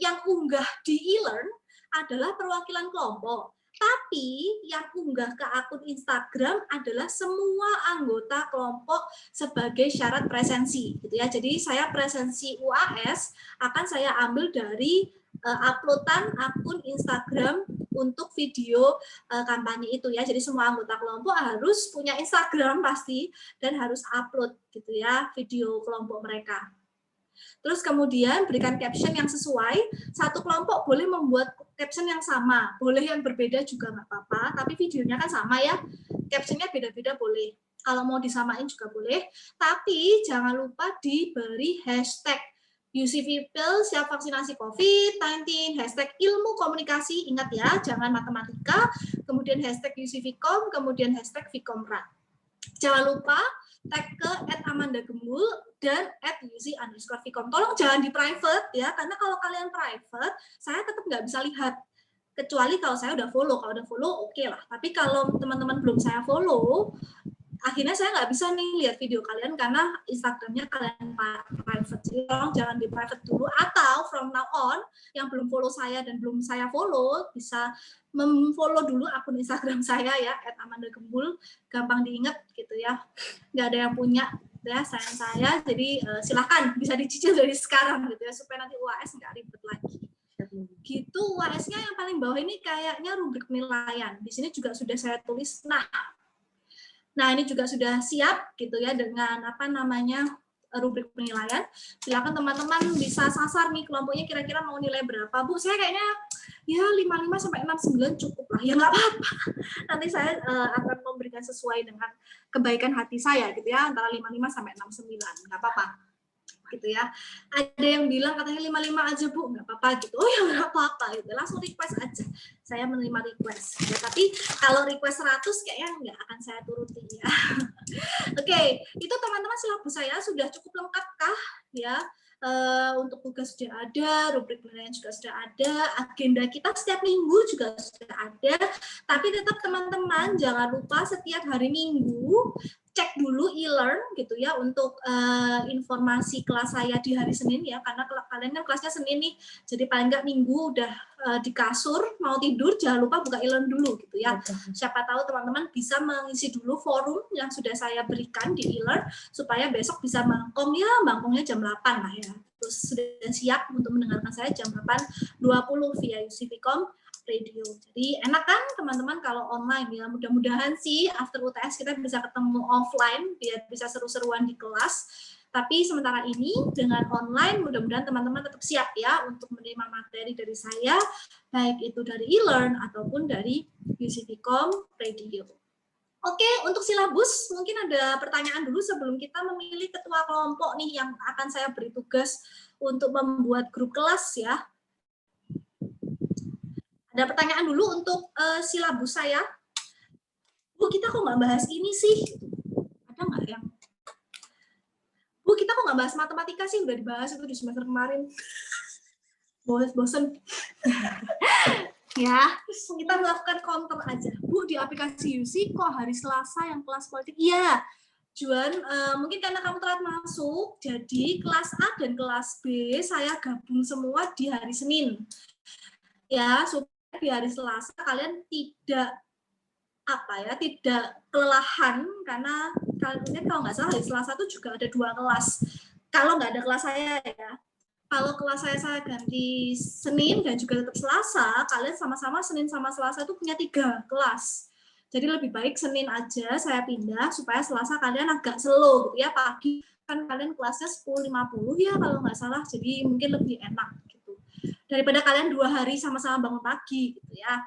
Yang unggah di e-learn adalah perwakilan kelompok. Tapi yang unggah ke akun Instagram adalah semua anggota kelompok sebagai syarat presensi, gitu ya. Jadi saya presensi UAS akan saya ambil dari uploadan akun Instagram untuk video kampanye itu ya. Jadi semua anggota kelompok harus punya Instagram pasti dan harus upload gitu ya video kelompok mereka. Terus kemudian berikan caption yang sesuai. Satu kelompok boleh membuat caption yang sama, boleh yang berbeda juga nggak apa-apa, tapi videonya kan sama ya, captionnya beda-beda boleh. Kalau mau disamain juga boleh, tapi jangan lupa diberi hashtag UC People siap vaksinasi COVID-19, hashtag ilmu komunikasi, ingat ya, jangan matematika, kemudian hashtag UC Vkom, kemudian hashtag Vkomrat. Jangan lupa tag ke @amandagembul dan @uc_vkom. Tolong jangan di private ya, karena kalau kalian private, saya tetap nggak bisa lihat. Kecuali kalau saya udah follow. Kalau udah follow, oke lah. Tapi kalau teman-teman belum saya follow, akhirnya saya nggak bisa nih lihat video kalian karena Instagramnya kalian private. Jadi tolong jangan di private dulu. Atau from now on, yang belum follow saya dan belum saya follow, bisa memfollow dulu akun Instagram saya ya, @amandagembul, gampang diingat gitu ya. Nggak ada yang punya ya sayang saya, jadi silahkan bisa dicicil dari sekarang gitu ya, supaya nanti UAS nggak ribet lagi. Gitu, UAS-nya yang paling bawah ini kayaknya rubrik penilaian. Di sini juga sudah saya tulis. Nah ini juga sudah siap gitu ya dengan apa namanya rubrik penilaian. Silakan teman-teman bisa sasar nih kelompoknya kira-kira mau nilai berapa. Bu, saya kayaknya ya 55 sampai 69 cukup lah. Ya nggak apa-apa. Nanti saya akan memberikan sesuai dengan kebaikan hati saya gitu ya, antara 55 sampai 69. Nggak apa-apa. Gitu ya. Ada yang bilang katanya 55 aja Bu, nggak apa-apa gitu. Oh ya nggak apa-apa gitu. Langsung request aja. Saya menerima request. Ya, tapi kalau request 100 kayaknya nggak akan saya turuti ya. Oke, itu teman-teman silabus saya sudah cukup lengkap kah ya? Untuk tugas sudah ada, rubrik penilaian juga sudah ada, agenda kita setiap minggu juga sudah ada, tapi tetap teman-teman jangan lupa setiap hari Minggu cek dulu e-learn gitu ya untuk informasi kelas saya di hari Senin ya, karena kalian kan kelasnya Senin nih, jadi paling nggak Minggu udah di kasur mau tidur jangan lupa buka e-learn dulu gitu ya. Siapa tahu teman-teman bisa mengisi dulu forum yang sudah saya berikan di e-learn supaya besok bisa bangkongnya jam 8 lah ya. Terus sudah siap untuk mendengarkan saya jam 8.20 via UC Vkom Radio. Jadi enak kan teman-teman kalau online ya. Mudah-mudahan sih after UTS kita bisa ketemu offline biar bisa seru-seruan di kelas. Tapi sementara ini dengan online mudah-mudahan teman-teman tetap siap ya untuk menerima materi dari saya, baik itu dari e-learn ataupun dari UC Vkom Radio. Oke, untuk silabus mungkin ada pertanyaan dulu sebelum kita memilih ketua kelompok nih yang akan saya beri tugas untuk membuat grup kelas ya. Ada pertanyaan dulu untuk silabus saya. Bu, kita kok nggak bahas ini sih? Ada nggak yang? Bu, kita kok nggak bahas matematika sih? Udah dibahas itu di semester kemarin. Bosen. Ya, kita melakukan counter aja. Bu, di aplikasi UC kok hari Selasa yang kelas politik? Iya, Juan, mungkin karena kamu telat masuk, jadi kelas A dan kelas B saya gabung semua di hari Senin. Ya, supaya di hari Selasa kalian tidak kelelahan, karena kalian kalau nggak salah hari Selasa itu juga ada 2 kelas. Kalau nggak ada kelas saya ya. Kalau kelas saya ganti Senin dan juga tetap Selasa, kalian sama-sama Senin sama Selasa itu punya 3 kelas. Jadi lebih baik Senin aja saya pindah supaya Selasa kalian agak slow gitu ya, pagi kan kalian kelasnya 10.50 ya kalau nggak salah, jadi mungkin lebih enak gitu. Daripada kalian 2 hari sama-sama bangun pagi gitu ya.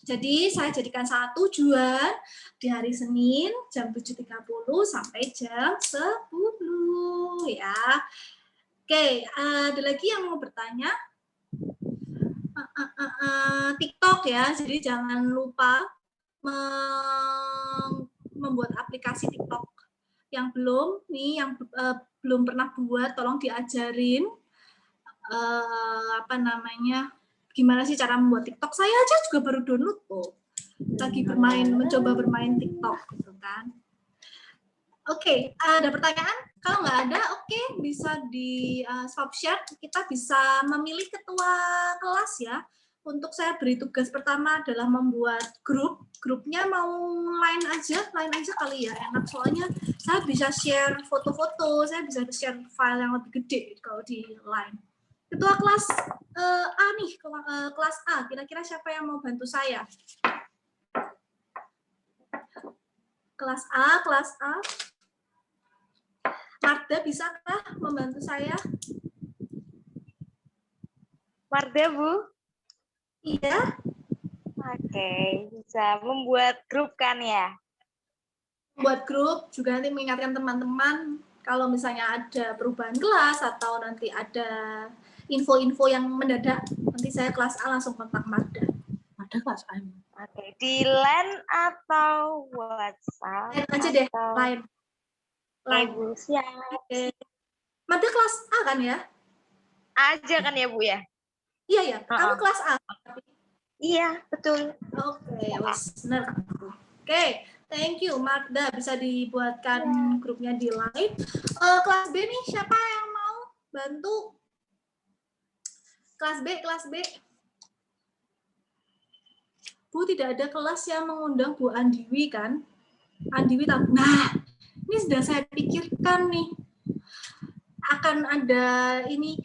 Jadi saya jadikan satu Juan di hari Senin jam 7.30 sampai jam 10 ya. Oke, ada lagi yang mau bertanya? TikTok ya. Jadi jangan lupa membuat aplikasi TikTok. Yang belum nih, yang belum pernah buat, tolong diajarin gimana sih cara membuat TikTok. Saya aja juga baru download kok. Lagi mencoba bermain TikTok gitu kan. Oke, ada pertanyaan? Kalau nggak ada, oke, bisa di stop share. Kita bisa memilih ketua kelas ya. Untuk saya beri tugas pertama adalah membuat grup. Grupnya mau line aja kali ya, enak. Soalnya saya bisa share foto-foto, saya bisa share file yang lebih gede kalau di line. Ketua kelas A nih, kelas A. Kira-kira siapa yang mau bantu saya? Kelas A. Marda, bisakah membantu saya? Marda, Bu? Iya. Oke, bisa membuat grup kan ya? Membuat grup, juga nanti mengingatkan teman-teman kalau misalnya ada perubahan kelas atau nanti ada info-info yang mendadak, nanti saya kelas A langsung kontak Marda. Marda kelas A. Oke, di LINE atau WhatsApp? Line aja deh, line. Bu, siap. Oke. Marda kelas A kan ya? Aja kan ya, Bu ya? Iya ya, kamu kelas A. Iya, betul. Oke, benar. Oke, thank you Marda, bisa dibuatkan grupnya di line. Kelas B nih, siapa yang mau bantu? Kelas B. Bu, tidak ada kelas yang mengundang Bu Andiwi kan? Andiwi tahu. Nah, ini sudah saya pikirkan nih. Akan ada ini,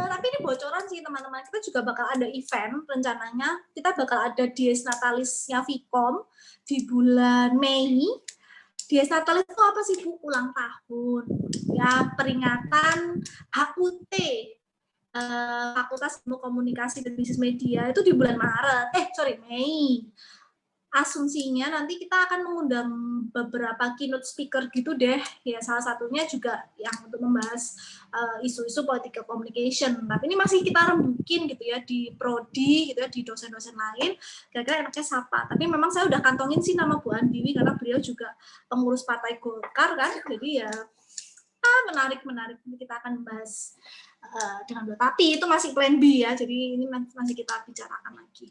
tapi ini bocoran sih teman-teman. Kita juga bakal ada event rencananya. Kita bakal ada Dies Natalisnya Vkom di bulan Mei. Dies Natalis itu apa sih, Bu? Ulang tahun. Ya, peringatan HUT. Fakultas Ilmu Komunikasi dan Bisnis Media itu di bulan Mei. Asumsinya nanti kita akan mengundang beberapa keynote speaker gitu deh. Ya, salah satunya juga yang untuk membahas isu-isu political communication. Tapi ini masih kita rembukin gitu ya di prodi gitu ya, di dosen-dosen lain. Kira-kira enaknya siapa? Tapi memang saya udah kantongin sih nama Bu Andiwi karena beliau juga pengurus Partai Golkar kan. Jadi ya menarik. Kita akan bahas dengan beliau. Tapi itu masih plan B ya. Jadi ini masih kita bicarakan lagi.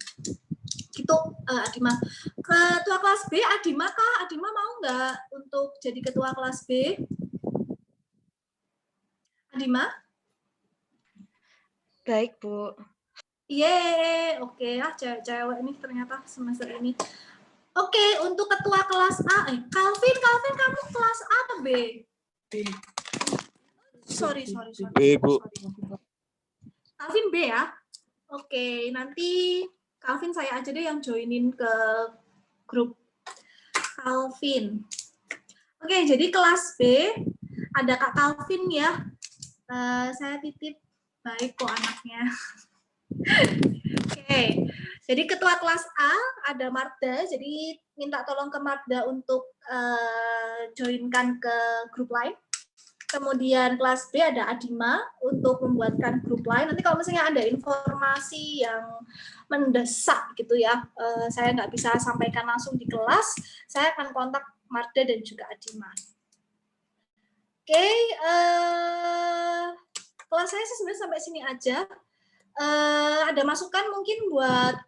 Gitu, Adima. Ketua kelas B, Adima kah? Adima mau nggak untuk jadi ketua kelas B? Adima? Baik, Bu. Yeay, oke ya, cewek-cewek ini ternyata semester ini. Oke, untuk ketua kelas A, Calvin, kamu kelas A atau B? B. Sorry. B, Bu. Calvin B ya? Oke, nanti Calvin saya aja deh yang joinin ke grup Calvin. Oke, jadi kelas B ada Kak Calvin ya. Saya titip, baik kok anaknya. Oke, jadi ketua kelas A ada Marda, jadi minta tolong ke Marda untuk joinkan ke grup lain. Kemudian kelas B ada Adima untuk membuatkan grup lain. Nanti kalau misalnya ada informasi yang mendesak gitu ya, saya nggak bisa sampaikan langsung di kelas, saya akan kontak Marda dan juga Adima. Oke, kelas saya sih sebenarnya sampai sini aja. Ada masukan mungkin buat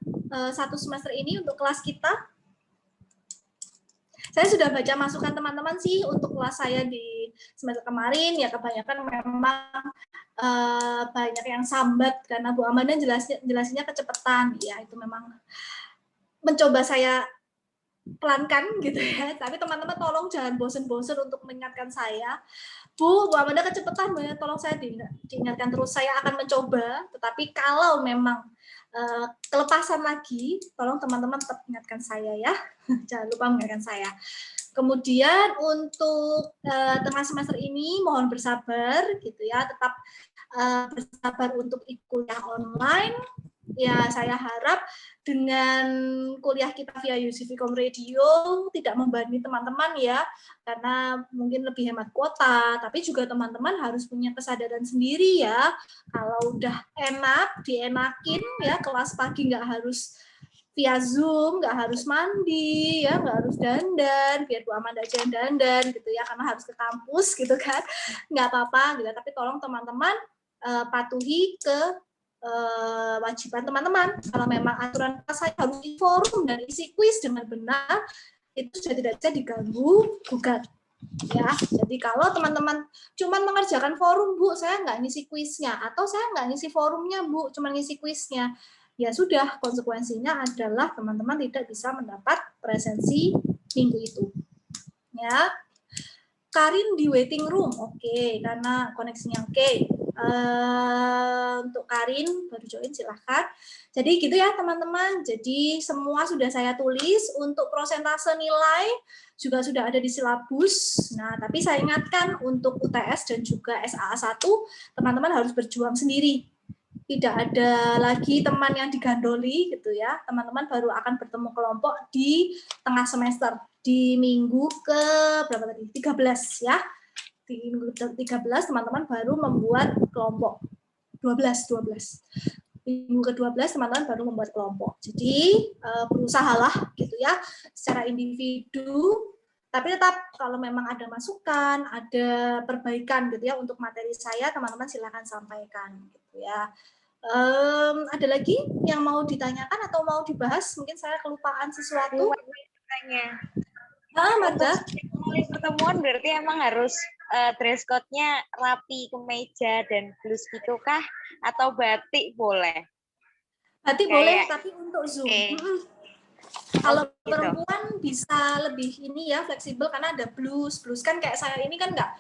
satu semester ini untuk kelas kita? Saya sudah baca masukan teman-teman sih untuk kelas saya di semester kemarin, ya kebanyakan memang banyak yang sambat karena Bu Amanda jelasinnya kecepatan. Ya, itu memang mencoba saya pelankan gitu ya. Tapi teman-teman tolong jangan bosen-bosen untuk mengingatkan saya. Bu Amanda kecepatan, tolong saya diingatkan terus. Saya akan mencoba, tetapi kalau memang kelepasan lagi, tolong teman-teman tetap ingatkan saya ya. Jangan lupa mengingatkan saya. Kemudian untuk tengah semester ini mohon bersabar gitu ya, tetap bersabar untuk kuliah online. Ya, saya harap dengan kuliah kita via UC-Vcom Radio tidak membebani teman-teman ya, karena mungkin lebih hemat kuota, tapi juga teman-teman harus punya kesadaran sendiri ya. Kalau udah enak, dienakin ya, kelas pagi nggak harus via Zoom, nggak harus mandi, ya nggak harus dandan, biar Bu Amanda aja yang dandan gitu ya, karena harus ke kampus gitu kan, nggak apa-apa gitu. Tapi tolong teman-teman patuhi ke wajiban teman-teman. Kalau memang aturan saya harus di forum dan isi kuis dengan benar, itu sudah tidak bisa diganggu gugat. Ya, jadi kalau teman-teman cuma mengerjakan forum, Bu, saya nggak ngisi kuisnya, atau saya nggak ngisi forumnya, Bu, cuma ngisi kuisnya, ya sudah, konsekuensinya adalah teman-teman tidak bisa mendapat presensi minggu itu. Ya, Karin di waiting room, oke, karena koneksinya oke. Untuk Karin baru join, silahkan. Jadi gitu ya teman-teman, jadi semua sudah saya tulis, untuk prosentase nilai juga sudah ada di silabus. Nah, tapi saya ingatkan untuk UTS dan juga SAA 1, teman-teman harus berjuang sendiri. Tidak ada lagi teman yang digandoli gitu ya, teman-teman baru akan bertemu kelompok di tengah semester, di minggu ke berapa tadi? 13 ya. Di minggu 13 teman-teman baru membuat kelompok. 12. Minggu ke-12 teman-teman baru membuat kelompok. Jadi berusahalah gitu ya secara individu, tapi tetap kalau memang ada masukan, ada perbaikan gitu ya untuk materi saya, teman-teman silakan sampaikan gitu ya. Ada lagi yang mau ditanyakan atau mau dibahas? Mungkin saya kelupaan sesuatu. Mada. Pertemuan berarti emang harus dress code-nya rapi, kemeja dan blus gitu kah? Atau batik boleh? Batik boleh, tapi untuk Zoom. Kalau gitu. perempuan bisa lebih ini ya, fleksibel, karena ada blus. Blus kan kayak saya ini kan nggak,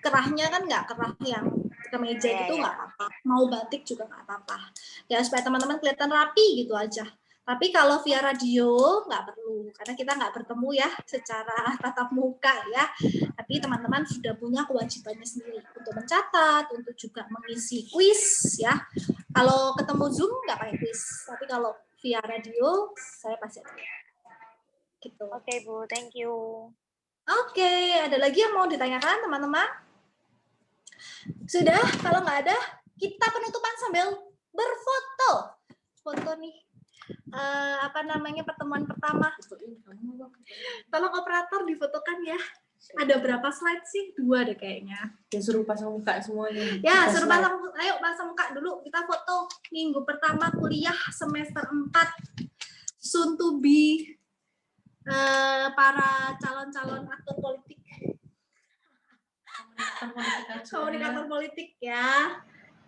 kerahnya kan nggak kerah yang kemeja gitu, nggak apa-apa. Mau batik juga nggak apa-apa. Ya supaya teman-teman kelihatan rapi gitu aja. Tapi kalau via radio nggak perlu, karena kita nggak bertemu ya secara tatap muka ya. Tapi teman-teman sudah punya kewajibannya sendiri untuk mencatat, untuk juga mengisi kuis ya. Kalau ketemu Zoom nggak pakai kuis, tapi kalau via radio saya pasti ada. Gitu. Oke, Bu, thank you. Oke, ada lagi yang mau ditanyakan teman-teman? Sudah, kalau nggak ada, kita penutupan sambil berfoto. Foto nih. Pertemuan pertama. Tolong operator difotokan ya. Ada berapa slide sih? 2 deh kayaknya. Ya suruh pasang muka semuanya. Ya, suruh pasang, ayo pasang muka dulu. Kita foto minggu pertama kuliah semester 4. Soon to be para calon-calon aktor politik. Komunikator politik ya.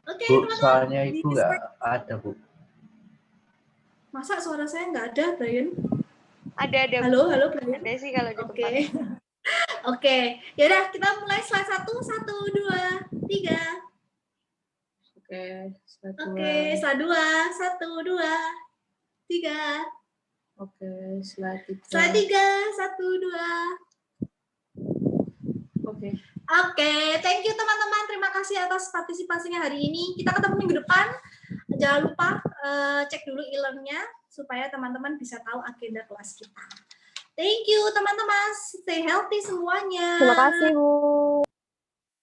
Oke, Bu, teman-teman. soalnya Ibu nggak ada, Bu. Masa suara saya nggak ada, Brian? Ada. Halo, Brian. Ada sih kalau di Oke. Oke, yaudah kita mulai slide 1, 1, 2, 3. Oke, slide 2. Oke, slide 2, 1, 2, 3. Oke, slide 3. Slide 3, 1, 2. Oke. Oke, thank you teman-teman. Terima kasih atas partisipasinya hari ini. Kita ketemu minggu depan. Jangan lupa cek dulu e-learn-nya supaya teman-teman bisa tahu agenda kelas kita. Thank you teman-teman. Stay healthy semuanya. Terima kasih, Bu.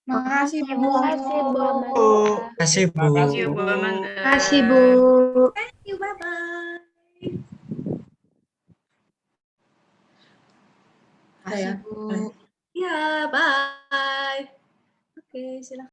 Makasih, Bu. Makasih, Bu. Kasih, Bu. Makasih, Bu Amanda. Makasih, Bu. Thank you. Bye-bye. Saya. Bu. Ya, bye. Oke, silakan.